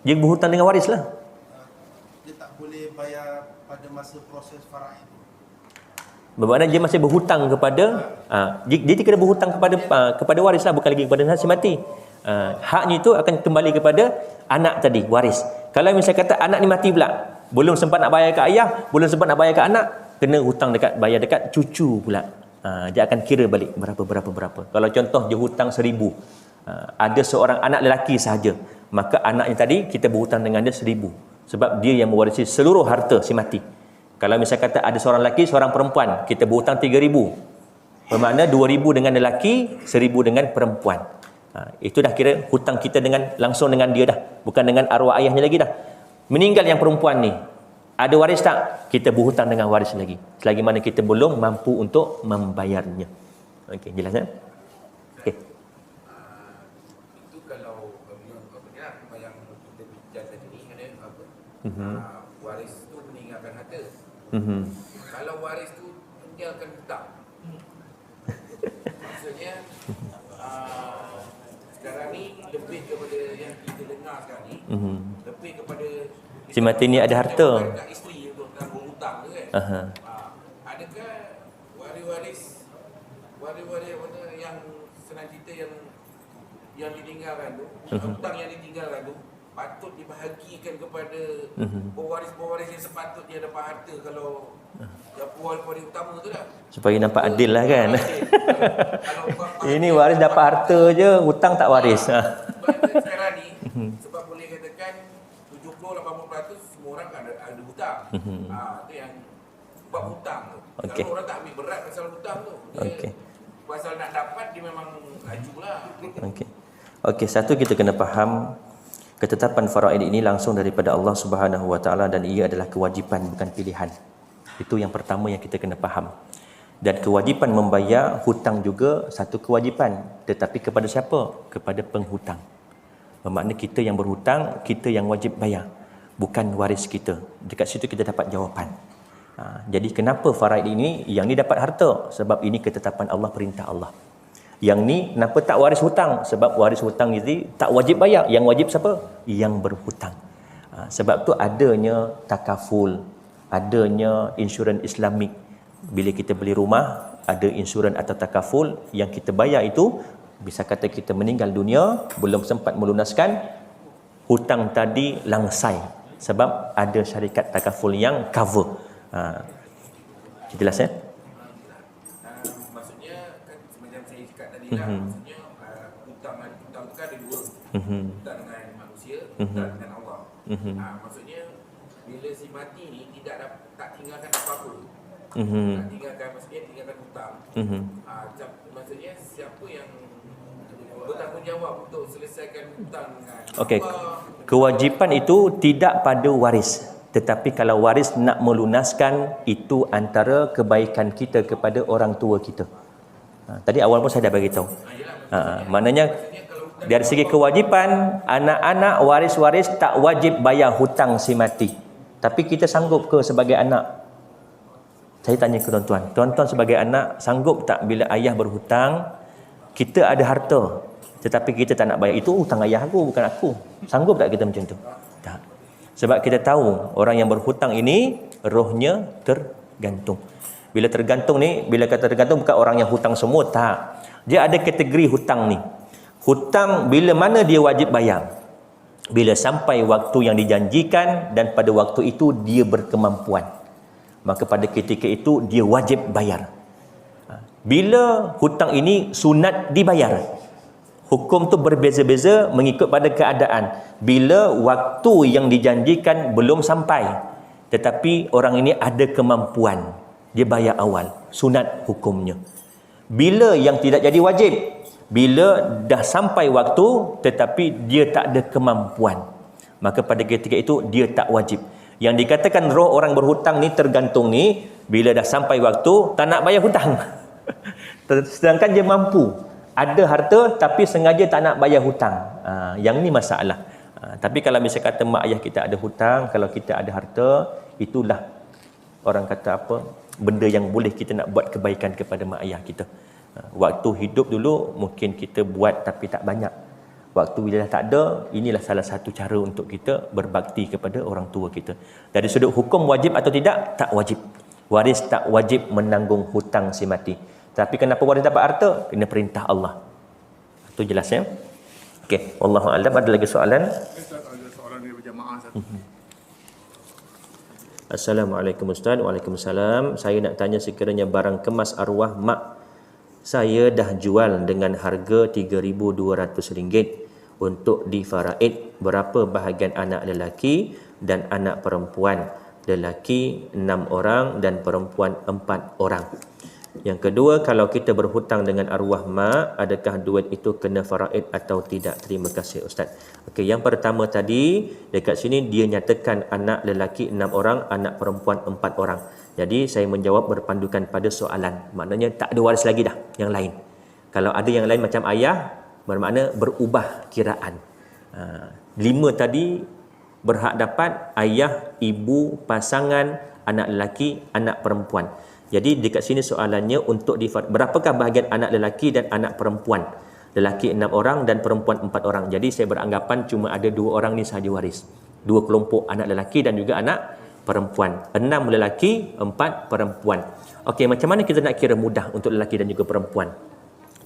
Dia berhutang dengan waris lah. dia tak boleh bayar pada masa proses faraid itu. Bermakna dia masih berhutang kepada dia kena berhutang kepada waris lah, bukan lagi kepada si mati. Haknya itu akan kembali kepada anak tadi, waris. Kalau misalnya kata anak ni mati pula, belum sempat nak bayar ke ayah, belum sempat nak bayar ke anak, kena hutang bayar dekat cucu pula. Dia akan kira balik berapa. Kalau contoh dia hutang 1,000, ada seorang anak lelaki sahaja, maka anaknya tadi kita berhutang dengan dia 1,000, sebab dia yang mewarisi seluruh harta si mati. Kalau misalnya kata ada seorang lelaki, seorang perempuan, kita berhutang 3,000, bermakna 2,000 dengan lelaki, 1,000 dengan perempuan. Itu dah kira hutang kita langsung dengan dia dah, bukan dengan arwah ayahnya lagi dah. Meninggal yang perempuan ni, ada waris tak? Kita berhutang dengan waris lagi, selagi mana kita belum mampu untuk membayarnya. Okey, jelas kan? Okey. Itu kalau apa yang kita bincang tadi ni, ada apa? Waris tu meninggalkan harta. Kalau waris tu tinggalkan hutang. Maksudnya sekarang ni lebih kepada yang kita dengar sekarang ni, lebih kepada Si mati ni ada harta. Dekat isteri untuk tanggung hutang tu kan. Adakah waris-waris mana yang senang cerita yang ditinggalkan tu, hutang yang ditinggalkan tu patut dibahagikan kepada pewaris-pewaris yang sepatutnya dapat harta kalau pewaris utama tu dah. Supaya nampak adil lah kan. Kalau ini waris dapat harta je, hutang tak waris. Sekarang ni sebab boleh katakan 70-80% semua orang ada hutang. Itu yang buat hutang tu. Okay. Kalau orang tak ambil berat pasal hutang tu, dia pasal nak dapat dia memang lajulah. Okey, satu kita kena faham ketetapan faraid ini langsung daripada Allah Subhanahu Wa Taala dan ia adalah kewajipan bukan pilihan. Itu yang pertama yang kita kena faham. Dan kewajipan membayar hutang juga satu kewajipan, tetapi kepada siapa? Kepada penghutang. Bermakna kita yang berhutang, kita yang wajib bayar, bukan waris kita. Dekat situ kita dapat jawapan. Jadi kenapa faraid ini, yang ni dapat harta? Sebab ini ketetapan Allah, perintah Allah. Yang ni kenapa tak waris hutang? Sebab waris hutang ini tak wajib bayar. Yang wajib siapa? Yang berhutang. Sebab tu adanya takaful, adanya insurans Islamik. Bila kita beli rumah, ada insurans atau takaful yang kita bayar itu, bisa kata kita meninggal dunia, belum sempat melunaskan, hutang tadi langsai. Sebab ada syarikat takaful yang cover. Jelas ya? Maksudnya kan macam saya cakap tadi lah, maksudnya hutang tu kan ada dua. Hutang dengan manusia, hutang dengan Allah. Maksudnya bila si mati ni tak tinggalkan apa-apa. Tak tinggalkan, maksudnya tinggalkan hutang. Maksudnya siapa yang bertanggungjawab untuk selesaikan hutang dengan Allah? Kewajipan itu tidak pada waris. Tetapi kalau waris nak melunaskan, itu antara kebaikan kita kepada orang tua kita. Tadi awal pun saya dah bagi tahu. Maknanya dari segi kewajipan, anak-anak waris-waris tak wajib bayar hutang si mati. Tapi kita sanggup ke sebagai anak? Saya tanya ke tuan-tuan. Tuan-tuan sebagai anak sanggup tak bila ayah berhutang, kita ada harta, tetapi kita tak nak bayar? Itu hutang ayah aku, bukan aku. Sanggup tak kita macam tu? Tak. Sebab kita tahu orang yang berhutang ini rohnya tergantung. Bila tergantung ni, bila kata tergantung bukan orang yang hutang semua, tak. Dia ada kategori hutang ni. Hutang bila mana dia wajib bayar? Bila sampai waktu yang dijanjikan dan pada waktu itu dia berkemampuan, maka pada ketika itu dia wajib bayar. Bila hutang ini sunat dibayar, hukum tu berbeza-beza mengikut pada keadaan. Bila waktu yang dijanjikan belum sampai, tetapi orang ini ada kemampuan, dia bayar awal, sunat hukumnya. Bila yang tidak jadi wajib, Bila dah sampai waktu tetapi dia tak ada kemampuan, maka pada ketika itu dia tak wajib. Yang dikatakan roh orang berhutang ni tergantung ni, bila dah sampai waktu tak nak bayar hutang. Sedangkan dia mampu, ada harta tapi sengaja tak nak bayar hutang. Yang ni masalah. Tapi kalau misalnya kata mak ayah kita ada hutang, kalau kita ada harta, itulah orang kata apa, benda yang boleh kita nak buat kebaikan kepada mak ayah kita. Waktu hidup dulu mungkin kita buat tapi tak banyak. Waktu bila dah tak ada, inilah salah satu cara untuk kita berbakti kepada orang tua kita. Dari sudut hukum wajib atau tidak? Tak wajib. Waris tak wajib menanggung hutang si mati. Tapi kenapa waris dapat harta? Kena perintah Allah. Itu jelas ya. Okey, wallahu a'lam. Ada lagi soalan? Ada soalan dari berjamaah satu. Assalamualaikum Ustaz. Waalaikumsalam. Saya nak tanya, sekiranya barang kemas arwah mak saya dah jual dengan harga RM3,200 untuk difaraid, berapa bahagian anak lelaki dan anak perempuan? Lelaki 6 orang dan perempuan 4 orang. Yang kedua, kalau kita berhutang dengan arwah mak, adakah duit itu kena faraid atau tidak? Terima kasih Ustaz. Okey, yang pertama tadi, dekat sini dia nyatakan anak lelaki 6 orang, anak perempuan 4 orang. Jadi saya menjawab berpandukan pada soalan. Maknanya tak ada waris lagi dah yang lain. Kalau ada yang lain macam ayah, bermakna berubah kiraan. 5 tadi berhak dapat ayah, ibu, pasangan, anak lelaki, anak perempuan. Jadi dekat sini soalannya untuk berapakah bahagian anak lelaki dan anak perempuan? Lelaki 6 orang dan perempuan 4 orang. Jadi saya beranggapan cuma ada 2 orang ni sahaja waris. 2 kelompok, anak lelaki dan juga anak perempuan. 6 lelaki, 4 perempuan. Okey, macam mana kita nak kira mudah untuk lelaki dan juga perempuan?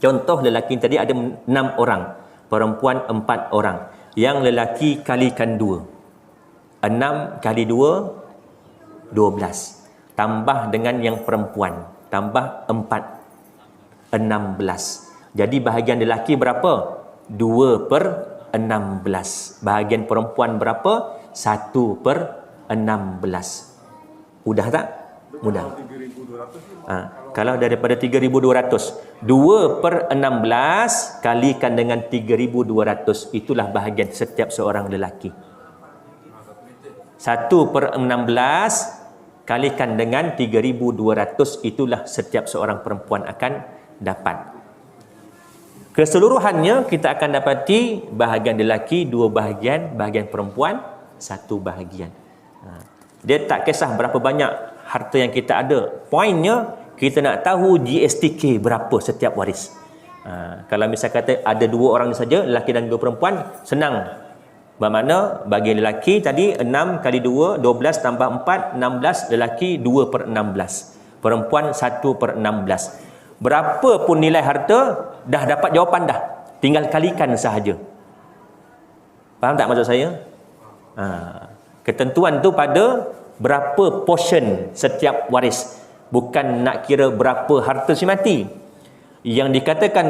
Contoh lelaki tadi ada 6 orang, perempuan 4 orang. Yang lelaki kalikan 2. 6 kali 2, 12. Tambah dengan yang perempuan, tambah 4, 16. Jadi bahagian lelaki berapa? 2/16. Bahagian perempuan berapa? 1/16. Mudah tak? Mudah. Kalau daripada 3,200, 2/16 kalikan dengan 3,200, itulah bahagian setiap seorang lelaki. 1/16 kalikan dengan 3,200, itulah setiap seorang perempuan akan dapat. Keseluruhannya kita akan dapati bahagian lelaki 2 bahagian, bahagian perempuan 1 bahagian. Dia tak kisah berapa banyak harta yang kita ada. Poinnya kita nak tahu GSTK berapa setiap waris. Kalau misal kata ada 2 orang saja, lelaki dan 2 perempuan, senang. Bermakna bagi lelaki tadi 6 kali 2, 12 tambah 4, 16. Lelaki 2/16. Perempuan 1/16. Berapa pun nilai harta, dah dapat jawapan dah. Tinggal kalikan sahaja. Faham tak maksud saya? Ketentuan tu pada berapa portion setiap waris. Bukan nak kira berapa harta si mati. Yang dikatakan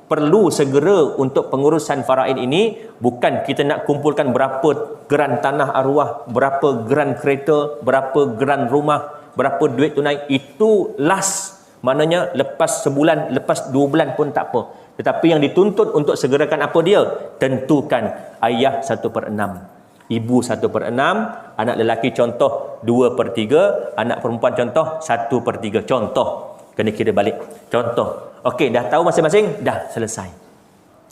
perlu segera untuk pengurusan faraid ini, bukan kita nak kumpulkan berapa geran tanah arwah, berapa geran kereta, berapa geran rumah, berapa duit tunai. Itu last. Maknanya lepas sebulan, lepas 2 bulan pun tak apa. Tetapi yang dituntut untuk segerakan apa dia? Tentukan ayah 1/6, ibu 1/6, anak lelaki contoh 2/3, anak perempuan contoh 1/3. Contoh. Kena kira balik. Contoh. Okey, dah tahu masing-masing? Dah selesai.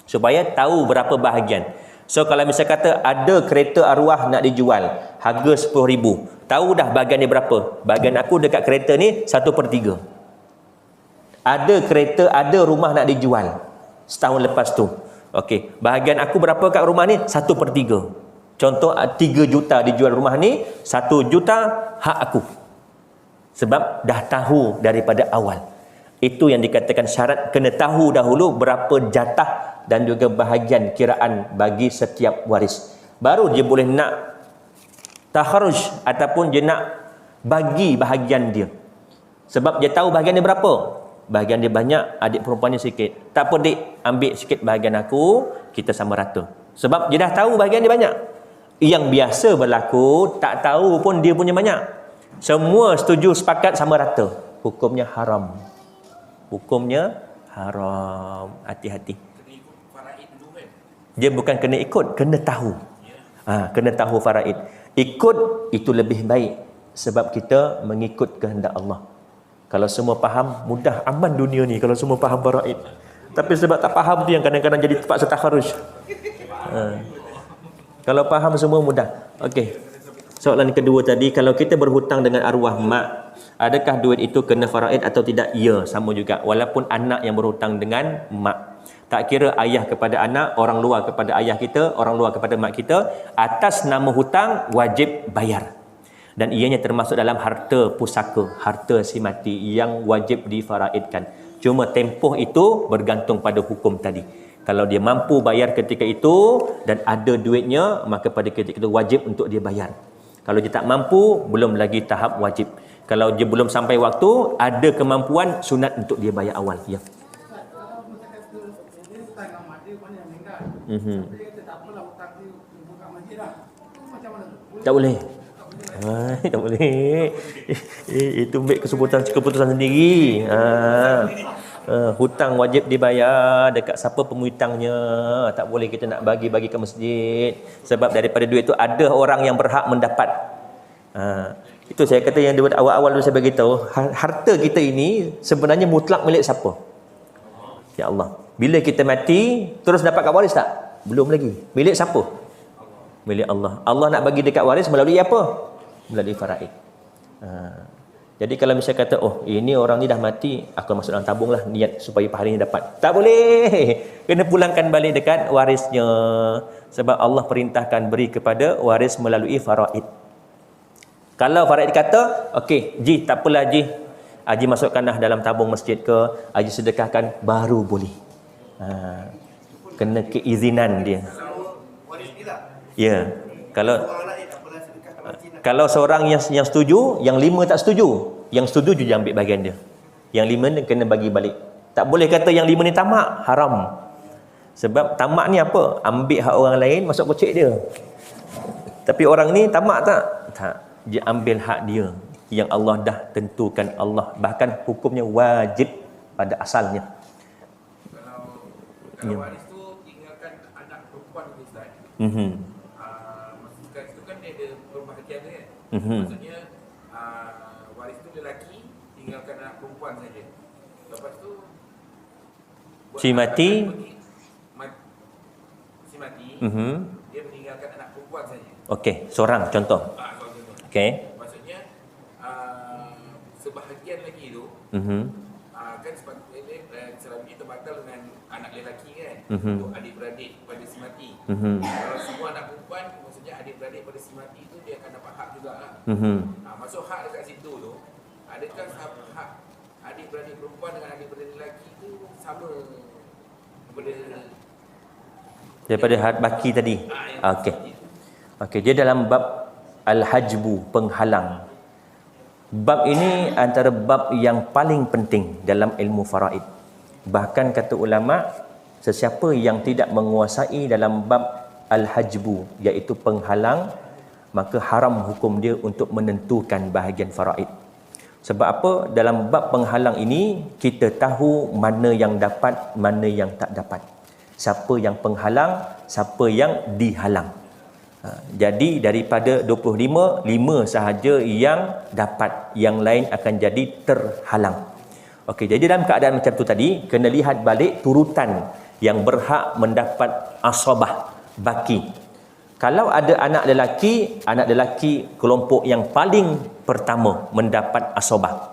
Supaya tahu berapa bahagian. So, kalau misal kata ada kereta arwah nak dijual, harga 10,000. Tahu dah bahagian dia berapa? Bahagian aku dekat kereta ni 1/3. Ada kereta, ada rumah nak dijual setahun lepas tu. Okey, bahagian aku berapa kat rumah ni? 1/3. Contoh 3 juta dijual rumah ni, 1 juta hak aku. Sebab dah tahu daripada awal. Itu yang dikatakan syarat, kena tahu dahulu berapa jatah dan juga bahagian kiraan bagi setiap waris. Baru dia boleh nak takharuj ataupun dia nak bagi bahagian dia. Sebab dia tahu bahagian dia berapa. Bahagian dia banyak, adik perempuan ni sikit. Tak apa dik, ambil sikit bahagian aku, kita sama rata. Sebab dia dah tahu bahagian dia banyak. Yang biasa berlaku, tak tahu pun dia punya banyak. Semua setuju sepakat sama rata. Hukumnya haram. Hukumnya haram. Hati-hati. Dia bukan kena ikut, kena tahu. Kena tahu faraid. Ikut itu lebih baik sebab kita mengikut kehendak Allah. Kalau semua faham, mudah aman dunia ni kalau semua faham faraid. Tapi sebab tak faham tu yang kadang-kadang jadi terpaksa takharruj. Kalau faham semua mudah. Okey. Soalan kedua tadi, kalau kita berhutang dengan arwah mak, adakah duit itu kena faraid atau tidak? Ya, sama juga. Walaupun anak yang berhutang dengan mak. Tak kira ayah kepada anak, orang luar kepada ayah kita, orang luar kepada mak kita, atas nama hutang wajib bayar. Dan ianya termasuk dalam harta pusaka, harta si mati yang wajib difaraidkan. Cuma tempoh itu bergantung pada hukum tadi. Kalau dia mampu bayar ketika itu dan ada duitnya, maka pada ketika itu wajib untuk dia bayar. Kalau dia tak mampu, belum lagi tahap wajib. Kalau dia belum sampai waktu, ada kemampuan, sunat untuk dia bayar awal. Ya. Tak boleh. Tak boleh. Itu ambil keputusan sendiri. Hutang wajib dibayar dekat siapa pemutangnya. Tak boleh kita nak bagi ke masjid. Sebab daripada duit itu ada orang yang berhak mendapat. Itu saya kata yang awal-awal dulu saya bagi tahu, harta kita ini sebenarnya mutlak milik siapa? Ya Allah. Bila kita mati terus dapat kat waris tak? Belum lagi. Milik siapa? Milik Allah. Allah nak bagi dekat waris melalui apa? Melalui faraid. Jadi kalau misalnya kata, oh ini orang ni dah mati, aku masuk dalam tabung lah niat supaya pahala ni dapat. Tak boleh. Kena pulangkan balik dekat warisnya. Sebab Allah perintahkan beri kepada waris melalui faraid. Kalau faraid kata, okey, Ji, tak apalah Ji. Haji masukkan dah dalam tabung masjid ke, Haji sedekahkan, baru boleh. Kena keizinan dia. Ya. Kalau seorang yang setuju, yang 5 tak setuju. Yang setuju je ambil bahagian dia. Yang 5 ni kena bagi balik. Tak boleh kata yang 5 ni tamak, haram. Sebab tamak ni apa? Ambil hak orang lain, masuk kocek dia. Tapi orang ni tamak tak? Tak. Dia ambil hak dia yang Allah dah tentukan. Allah bahkan hukumnya wajib pada asalnya. Kalau waris tu tinggalkan anak perempuan tu Ustaz. Maksudkan itu kan dia ada perbahagian dia kan. Maksudnya waris tu lelaki tinggalkan anak perempuan saja. Lepas tu si mati dia meninggalkan anak perempuan saja. Okey, seorang contoh. Okey. Maksudnya sebahagian lagi tu kan sepatutnya selalunya terbatal dengan anak lelaki kan, untuk adik-beradik pada si mati. Kalau semua anak perempuan, maksudnya adik-beradik pada si mati tu dia akan dapat hak juga lah. Masuk hak dekat situ tu, adakah hak adik-beradik perempuan dengan adik-beradik lelaki tu sama daripada hak baki tadi? Okey, dia dalam bab al-hajbu, penghalang. Bab ini antara bab yang paling penting dalam ilmu faraid. Bahkan kata ulama, sesiapa yang tidak menguasai dalam bab al-hajbu, iaitu penghalang, maka haram hukum dia untuk menentukan bahagian faraid. Sebab apa? Dalam bab penghalang ini, kita tahu mana yang dapat, mana yang tak dapat. Siapa yang penghalang, siapa yang dihalang. Jadi daripada 25, 5 sahaja yang dapat, yang lain akan jadi terhalang. Okey, jadi dalam keadaan macam tu tadi, kena lihat balik turutan yang berhak mendapat asabah, baki. Kalau ada anak lelaki kelompok yang paling pertama mendapat asabah.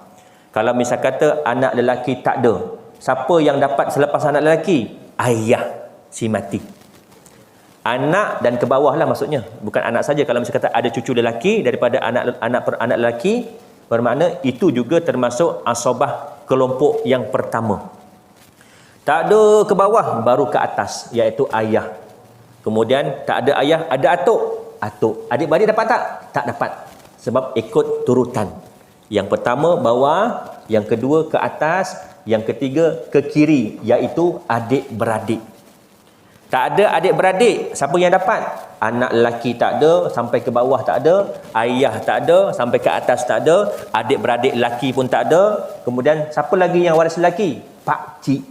Kalau misal kata anak lelaki tak ada, siapa yang dapat selepas anak lelaki? Ayah si mati. Anak dan ke bawah lah maksudnya, bukan anak saja. Kalau misalnya kata ada cucu lelaki daripada anak lelaki, bermakna itu juga termasuk asabah kelompok yang pertama. Tak ada ke bawah, baru ke atas, iaitu ayah. Kemudian tak ada ayah, ada atuk. Adik-beradik dapat tak? Tak dapat. Sebab ikut turutan. Yang pertama bawah, yang kedua ke atas, yang ketiga ke kiri, iaitu adik-beradik. Tak ada adik-beradik, siapa yang dapat? Anak lelaki tak ada, sampai ke bawah tak ada, ayah tak ada, sampai ke atas tak ada, adik-beradik lelaki pun tak ada. Kemudian siapa lagi yang waris lelaki? Pak cik.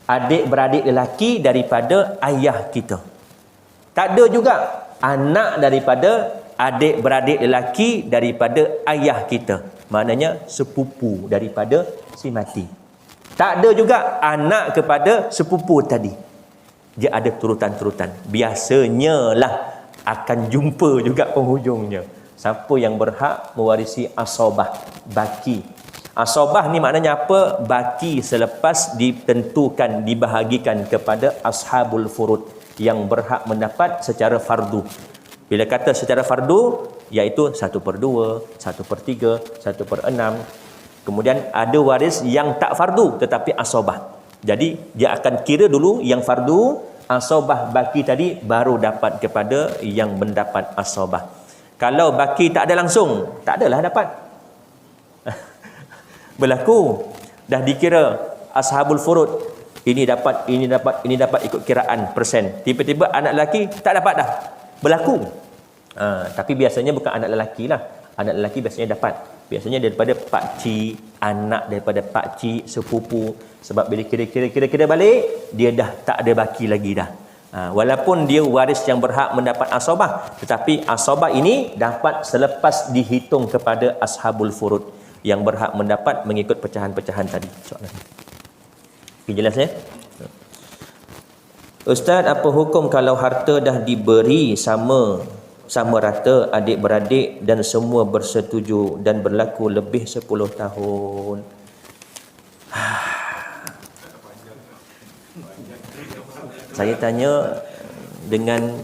adik-beradik lelaki daripada ayah kita. Tak ada juga anak daripada adik-beradik lelaki daripada ayah kita. Maknanya sepupu daripada si mati. Tak ada juga anak kepada sepupu tadi. Dia ada turutan-turutan. Biasanya lah akan jumpa juga penghujungnya. Siapa yang berhak mewarisi asobah, baki. Asobah ni maknanya apa? Baki selepas ditentukan, dibahagikan kepada ashabul furud yang berhak mendapat secara fardu. Bila kata secara fardu, iaitu 1/2, 1/3, 1/6. Kemudian ada waris yang tak fardu tetapi asobah. Jadi dia akan kira dulu yang fardu, asobah baki tadi baru dapat kepada yang mendapat asobah. Kalau baki tak ada langsung, tak adalah dapat. Berlaku dah dikira ashabul furud, ini dapat ikut kiraan persen. Tiba-tiba anak lelaki tak dapat dah. Berlaku. Tapi biasanya bukan anak lelaki lah. Anak lelaki biasanya dapat. Biasanya daripada pakcik, anak daripada pakcik, sepupu. Sebab bila kira-kira balik, dia dah tak ada baki lagi dah. Walaupun dia waris yang berhak mendapat asobah, tetapi asobah ini dapat selepas dihitung kepada ashabul furud yang berhak mendapat mengikut pecahan-pecahan tadi. Soalan. Okay, jelas ya? Ustaz, apa hukum kalau harta dah diberi sama rata adik-beradik dan semua bersetuju dan berlaku lebih 10 tahun? Saya tanya dengan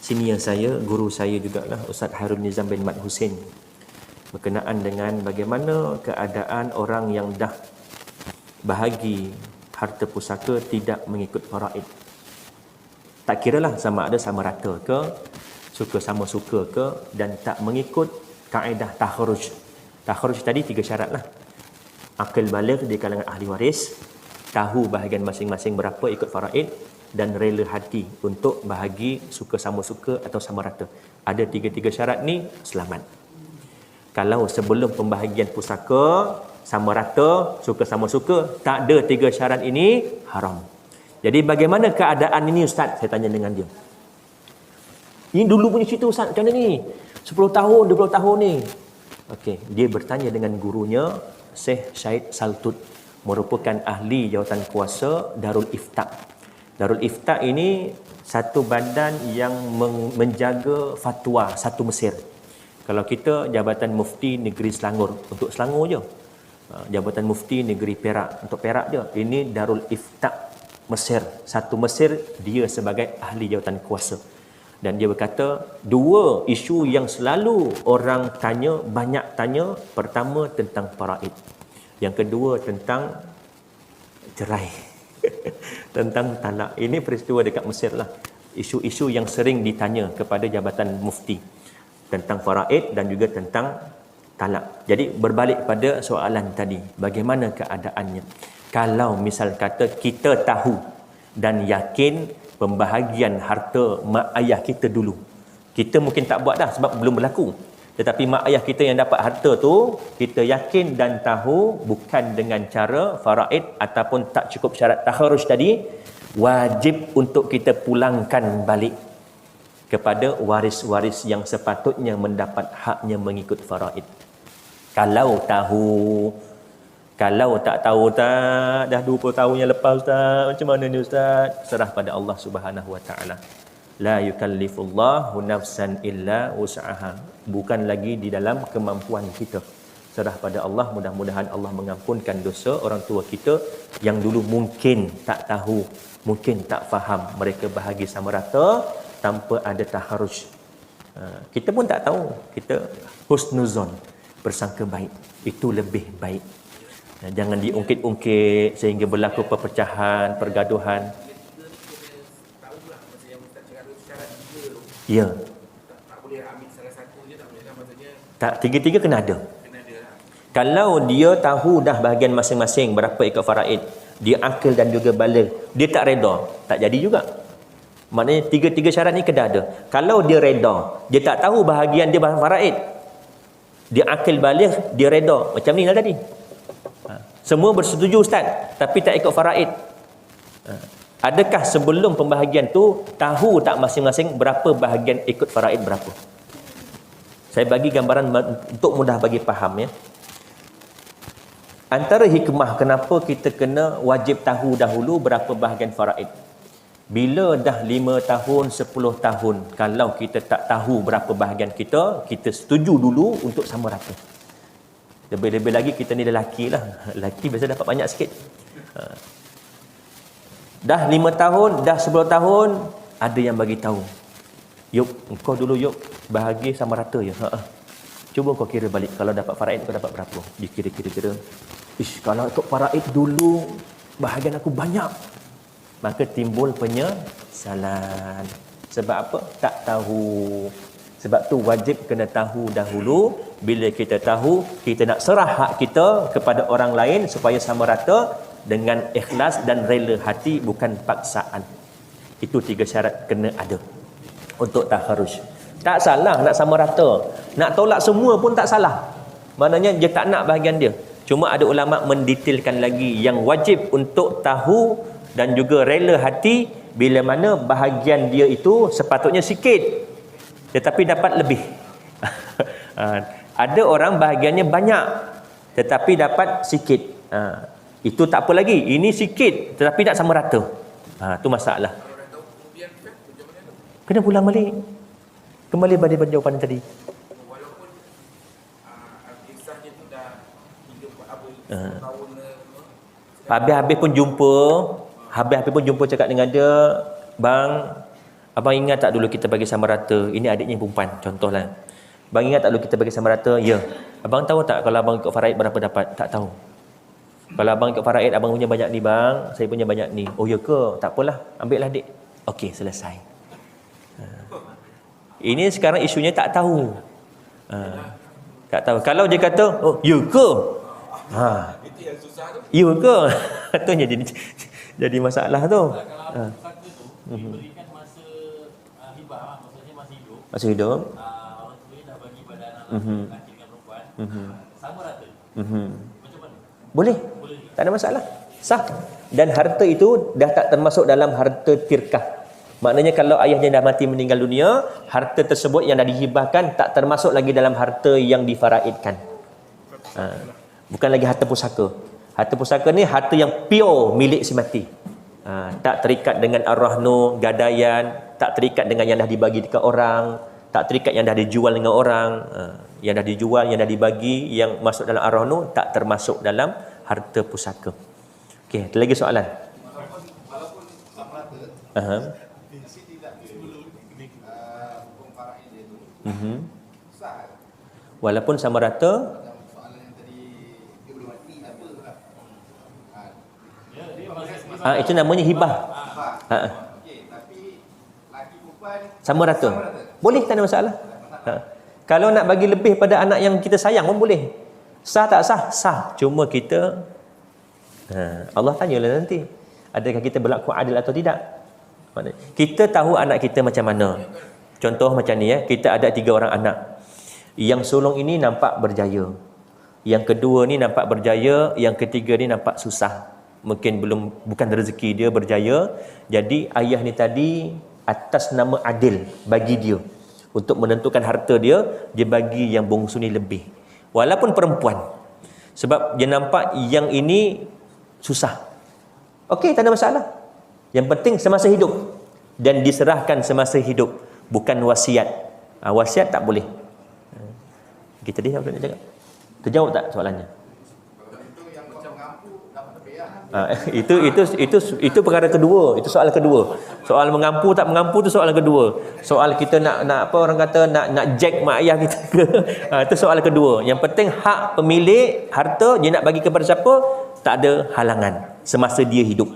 senior saya, guru saya jugalah, Ustaz Harun Nizam bin Mat Hussein, berkenaan dengan bagaimana keadaan orang yang dah bahagi harta pusaka tidak mengikut faraid. Tak kiralah sama ada sama rata ke, suka sama suka ke, dan tak mengikut kaedah takharuj. Takharuj tadi 3 syarat lah. Akil baligh di kalangan ahli waris, tahu bahagian masing-masing berapa ikut faraid, dan rela hati untuk bahagi suka sama suka atau sama rata. Ada 3 syarat ni, selamat. Kalau sebelum pembahagian pusaka sama rata, suka sama suka, tak ada 3 syarat ini, haram. Jadi bagaimana keadaan ini Ustaz? Saya tanya dengan dia. Ini dulu punya cerita Ustaz, macam mana ni? 10 tahun, 20 tahun ni. Okey, dia bertanya dengan gurunya, Syekh Syahid Saltut, merupakan ahli jawatan kuasa Darul Ifta. Darul Ifta ini satu badan yang menjaga fatwa satu Mesir. Kalau kita Jabatan Mufti Negeri Selangor, untuk Selangor je. Jabatan Mufti Negeri Perak, untuk Perak je. Ini Darul Ifta Mesir. Satu Mesir, dia sebagai ahli jawatan kuasa. Dan dia berkata, 2 isu yang selalu orang tanya, banyak tanya. Pertama tentang faraid. Yang kedua tentang cerai. Tentang talak. Ini peristiwa dekat Mesir lah. Isu-isu yang sering ditanya kepada Jabatan Mufti. Tentang faraid dan juga tentang talak. Jadi berbalik pada soalan tadi, bagaimana keadaannya? Kalau misal kata kita tahu dan yakin pembahagian harta mak ayah kita dulu, kita mungkin tak buat dah sebab belum berlaku. Tetapi mak ayah kita yang dapat harta tu, kita yakin dan tahu bukan dengan cara faraid ataupun tak cukup syarat takharuj tadi, wajib untuk kita pulangkan balik kepada waris-waris yang sepatutnya mendapat haknya mengikut faraid. Kalau tahu, kalau tak tahu tak, dah 20 tahun yang lepas Ustaz, macam mana ni Ustaz? Serah pada Allah Subhanahu Wa Taala. La yukallifullahu nafsan illa wus'aha. Bukan lagi di dalam kemampuan kita. Serah pada Allah, mudah-mudahan Allah mengampunkan dosa orang tua kita yang dulu mungkin tak tahu, mungkin tak faham, mereka bahagi sama rata tanpa ada taharuj. Kita pun tak tahu, kita husnuzon, bersangka baik, itu lebih baik. Jangan diungkit-ungkit sehingga berlaku perpecahan, pergaduhan. Ya. Tak boleh ambil salah satu je, tak boleh kan, maksudnya Tak, tiga-tiga kena ada. Kalau dia tahu dah bahagian masing-masing berapa ikut faraid, dia akil dan juga baligh, dia tak reda, tak jadi juga. Maknanya 3 syarat ni kena ada. Kalau dia reda, dia tak tahu bahagian dia faraid, dia akil baligh, dia reda, macam ni lah tadi. Semua bersetuju Ustaz, tapi tak ikut faraid. Adakah sebelum pembahagian tu tahu tak masing-masing berapa bahagian ikut faraid berapa? Saya bagi gambaran untuk mudah bagi faham ya. Antara hikmah kenapa kita kena wajib tahu dahulu berapa bahagian faraid. Bila dah 5 tahun, 10 tahun, kalau kita tak tahu berapa bahagian kita setuju dulu untuk sama rata. Lebih-lebih lagi kita ni lelaki lah. Lelaki biasa dapat banyak sikit. Dah 5 tahun, dah 10 tahun, ada yang bagi tahu. Yuk, kau dulu yuk, bahagi sama rata je. Cuba kau kira balik, kalau dapat faraid kau dapat berapa? Dikira-kira. Ish, kalau ikut faraid dulu, bahagian aku banyak. Maka timbul penyesalan. Sebab apa? Tak tahu. Sebab tu wajib kena tahu dahulu. Bila kita tahu, kita nak serah hak kita kepada orang lain supaya sama rata dengan ikhlas dan rela hati, bukan paksaan. Itu 3 syarat kena ada untuk takharruj. Tak salah nak sama rata. Nak tolak semua pun tak salah. Maknanya dia tak nak bahagian dia. Cuma ada ulama mendetailkan lagi yang wajib untuk tahu dan juga rela hati bila mana bahagian dia itu sepatutnya sikit tetapi dapat lebih. Ada orang bahagiannya banyak tetapi dapat sikit. Itu tak apa lagi. Ini sikit tetapi tak sama rata. Tu masalah. Kena pulang balik. Kembali pada jawapan tadi. Walaupun kisahnya tu dah 3-4 tahun habis-habis pun jumpa cakap dengan dia, bang, abang ingat tak dulu kita bagi sama rata? Ini adiknya perempuan, contohlah. Bang ingat tak dulu kita bagi sama rata? Ya. Abang tahu tak kalau abang ikut faraid berapa dapat? Tak tahu. Kalau abang ikut faraid, abang punya banyak ni bang, saya punya banyak ni. Oh ya ke? Tak apalah, ambil lah adik. Okey, selesai. Ini sekarang isunya tak tahu. Tak tahu. Kalau dia kata, oh ya ke? itu yang susah tu. Ya ke? Tu jadi masalah tu. Kalau pusaka tu diberikan masa hibah lah, maksudnya masih hidup. Masih hidup. Orang tua dah bagi pada anak lelaki dengan perempuan. Sama rata. Macam mana? Boleh. Tak ada masalah. Sah. Dan harta itu dah tak termasuk dalam harta tirkah. Maknanya kalau ayahnya dah mati meninggal dunia, harta tersebut yang dah dihibahkan tak termasuk lagi dalam harta yang difaraidkan. Bukan lagi harta pusaka. Harta pusaka ni harta yang pure milik si mati. Tak terikat dengan ar-rahnu, gadaian, tak terikat dengan yang dah dibagi dekat orang, tak terikat yang dah dijual dengan orang. Yang dah dijual, yang dah dibagi, yang masuk dalam ar-rahnu tak termasuk dalam harta pusaka. Okey, ada lagi soalan? Walaupun sama rata, si tidak hukum faraid dia tu sah. Walaupun sama rata, Soalan yang tadi dia belum mati apa lah. itu namanya hibah. Okey, tapi laki perempuan Sama rata. Boleh, tak ada masalah. Kalau nak bagi lebih pada anak yang kita sayang pun boleh. Sah tak sah? Sah. Cuma kita Allah tanyalah nanti, adakah kita berlaku adil atau tidak? Kita tahu anak kita macam mana. Contoh macam ni ya, kita ada 3 orang anak. Yang sulung ini nampak berjaya. Yang kedua ni nampak berjaya, yang ketiga ni nampak susah. Mungkin bukan rezeki dia berjaya. Jadi ayah ni tadi atas nama adil bagi dia. Untuk menentukan harta dia bagi yang bongsu ni lebih. Walaupun perempuan. Sebab dia nampak yang ini susah. Okey, tak ada masalah. Yang penting semasa hidup. Dan diserahkan semasa hidup. Bukan wasiat. Wasiat tak boleh. Kita tadi apa nak cakap? Terjawab tak soalannya? Itu perkara kedua. Itu soal kedua. Soal mengampu tak mengampu tu soal kedua. Soal kita nak apa orang kata nak jack mak ayah kita ke. Itu soal kedua. Yang penting hak pemilik harta dia nak bagi kepada siapa, tak ada halangan semasa dia hidup.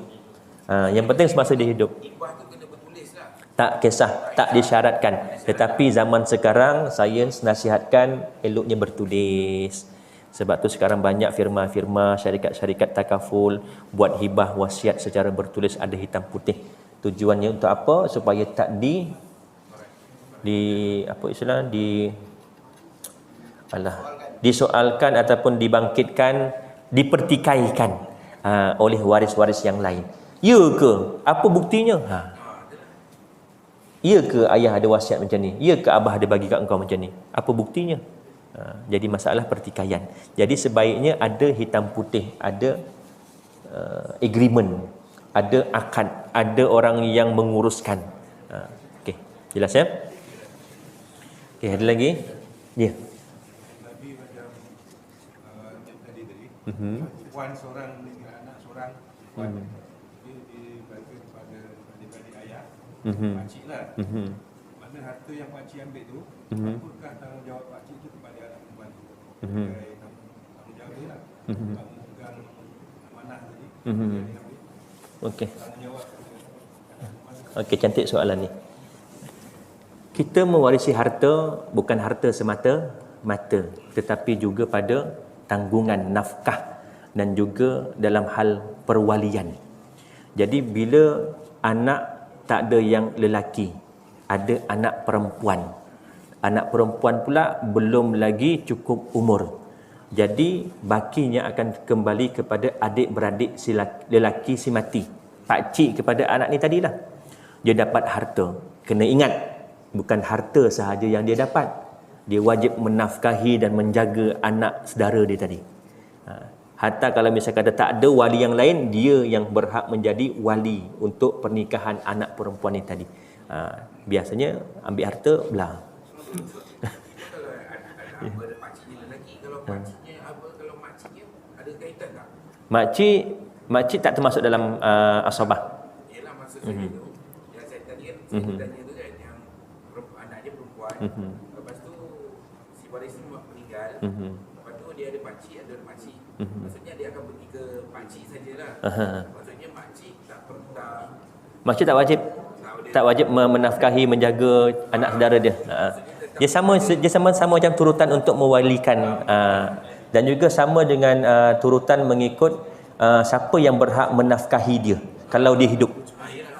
Yang penting semasa dia hidup. Hibah tu kena bertulis lah. Tak kisah, tak disyaratkan. Tetapi zaman sekarang sains nasihatkan eloknya bertulis. Sebab tu sekarang banyak firma-firma, syarikat-syarikat takaful buat hibah wasiat secara bertulis, ada hitam putih. Tujuannya untuk apa? Supaya tak disoalkan ataupun dibangkitkan, dipertikaikan oleh waris-waris yang lain. Ya ke? Apa buktinya? Ya ke ayah ada wasiat macam ni? Ya ke abah ada bagi kat engkau macam ni? Apa buktinya? Jadi masalah pertikaian. Jadi sebaiknya ada hitam putih, ada agreement, ada akad, ada orang yang menguruskan. Okey, jelas ya? Okey, ada lagi? Ya. Nabi macam tadi puan seorang dengan anak seorang puan dia dibagi kepada adik-adik ayah pakcik lah. Mana harta yang pakcik ambil tu apakah tanggungjawab pakcik tu kepada anak perempuan tu sebagai tanggungjawab dia lah memegang amanah tadi dia ambil Okey. tanggungjawab. Okey, cantik soalan ni. Kita mewarisi harta bukan harta semata-mata, tetapi juga pada tanggungan nafkah dan juga dalam hal perwalian. Jadi bila anak tak ada yang lelaki, ada anak perempuan. Anak perempuan pula belum lagi cukup umur. Jadi bakinya akan kembali kepada adik-beradik lelaki si mati. Pakcik kepada anak ni tadilah. Dia dapat harta. Kena ingat, bukan harta sahaja yang dia dapat. Dia wajib menafkahi dan menjaga anak saudara dia tadi. Hatta kalau misalnya kata tak ada wali yang lain, dia yang berhak menjadi wali untuk pernikahan anak perempuan ni tadi. Biasanya ambil harta belah. Kalau ada pakciknya lelaki, kalau pakciknya apa, kalau makciknya ada kaitan tak? Makcik tak termasuk dalam asabah. Yalah, maksud saya tu yang saya tadi kan, saya tanya tu kan, yang anak dia perempuan, lepas tu si waris ni meninggal, lepas tu dia ada pakcik, ada makcik. Maksudnya dia akan pergi ke pakcik sajalah. Maksudnya makcik Makcik tak wajib menafkahi, menjaga anak saudara dia. Dia sama macam turutan untuk mewalikan, dan juga sama dengan turutan mengikut siapa yang berhak menafkahi dia kalau dia hidup.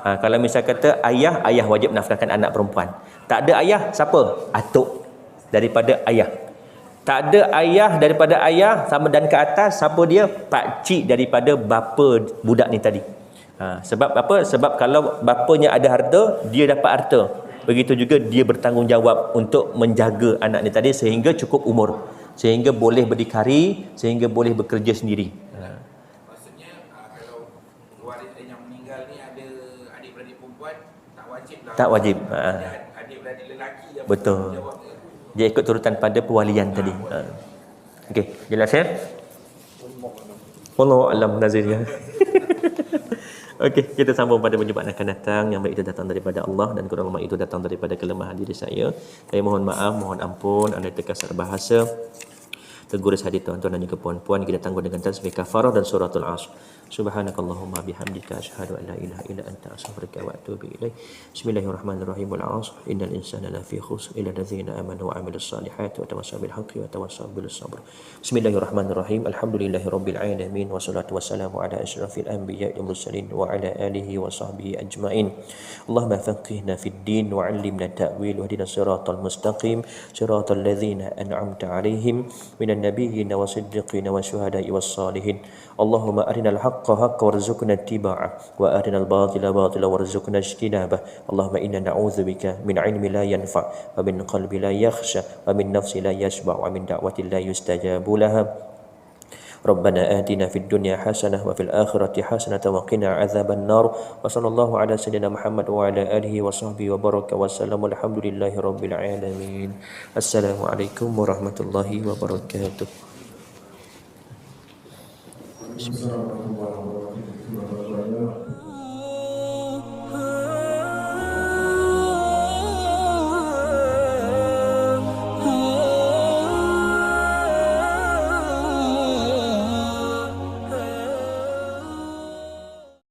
Kalau misal kata ayah wajib menafkahkan anak perempuan. Tak ada ayah, siapa? Atuk daripada ayah. Tak ada ayah daripada ayah sama dan ke atas, siapa dia? Pakcik daripada bapa budak ni tadi. Sebab apa? Sebab kalau bapanya ada harta, dia dapat harta. Begitu juga dia bertanggungjawab untuk menjaga anak ni tadi sehingga cukup umur, sehingga boleh berdikari, sehingga boleh bekerja sendiri. Maksudnya kalau waris yang meninggal ni ada adik-beradik perempuan, tak wajib lah. Tak wajib. Adik-beradik lelaki yang Betul. bertanggungjawab dia. Dia ikut turutan pada pewalian tadi. Okey, jelas ya? Wallahu alam nazirnya. Okey, kita sambung pada perjumpaan akan datang. Yang baik itu datang daripada Allah dan kurang lemah itu datang daripada kelemahan diri saya. Saya mohon maaf, mohon ampun anda terkasar bahasa, tergores hati tuan-tuan dan juga puan-puan. Kita tangguh dengan tasbih kafarah dan suratul Asr. Subhanakallahumma bihamdika asyhadu an la ilaha illa anta astaghfiruka wa atubu ilaik. Bismillahirrahmanirrahim. Wal 'asr innal insana lafi khusr illa allazina amanu wa 'amilus solihati wa tawassaw bil haqqi wa tawassaw bis sabr. Bismillahirrahmanirrahim. Alhamdulillahirabbil alamin wassalatu wassalamu ala asyrafil anbiya'i wal mursalin wa ala alihi wa sahbihi ajmain. Allahumma faqihna fid din wa 'allimna ta'wil wa hdina siratal mustaqim siratal ladzina an'amta 'alaihim minan nabiyyin wa siddiqin wa syuhada'i was salihin. Allahumma arinal haqqa haqqa warzuqna ittiba'ah wa arinal batila batila warzuqna ijtinabah. Allahumma inna na'udzubika min 'ilmin la yanfa' wa min qalbin la yakhsha wa min nafsin la yashba' wa min da'watin la yustajabu laha. Rabbana atina fid dunya hasanah wa fil akhirati hasanah wa qina 'adzaban nar. Wa sallallahu ala sayyidina Muhammad wa ala alihi wa sahbihi wa baraka wa sallam. Alhamdulillahi rabbil alamin. Assalamualaikum warahmatullahi wabarakatuh. Assalamualaikum warahmatullahi wabarakatuh.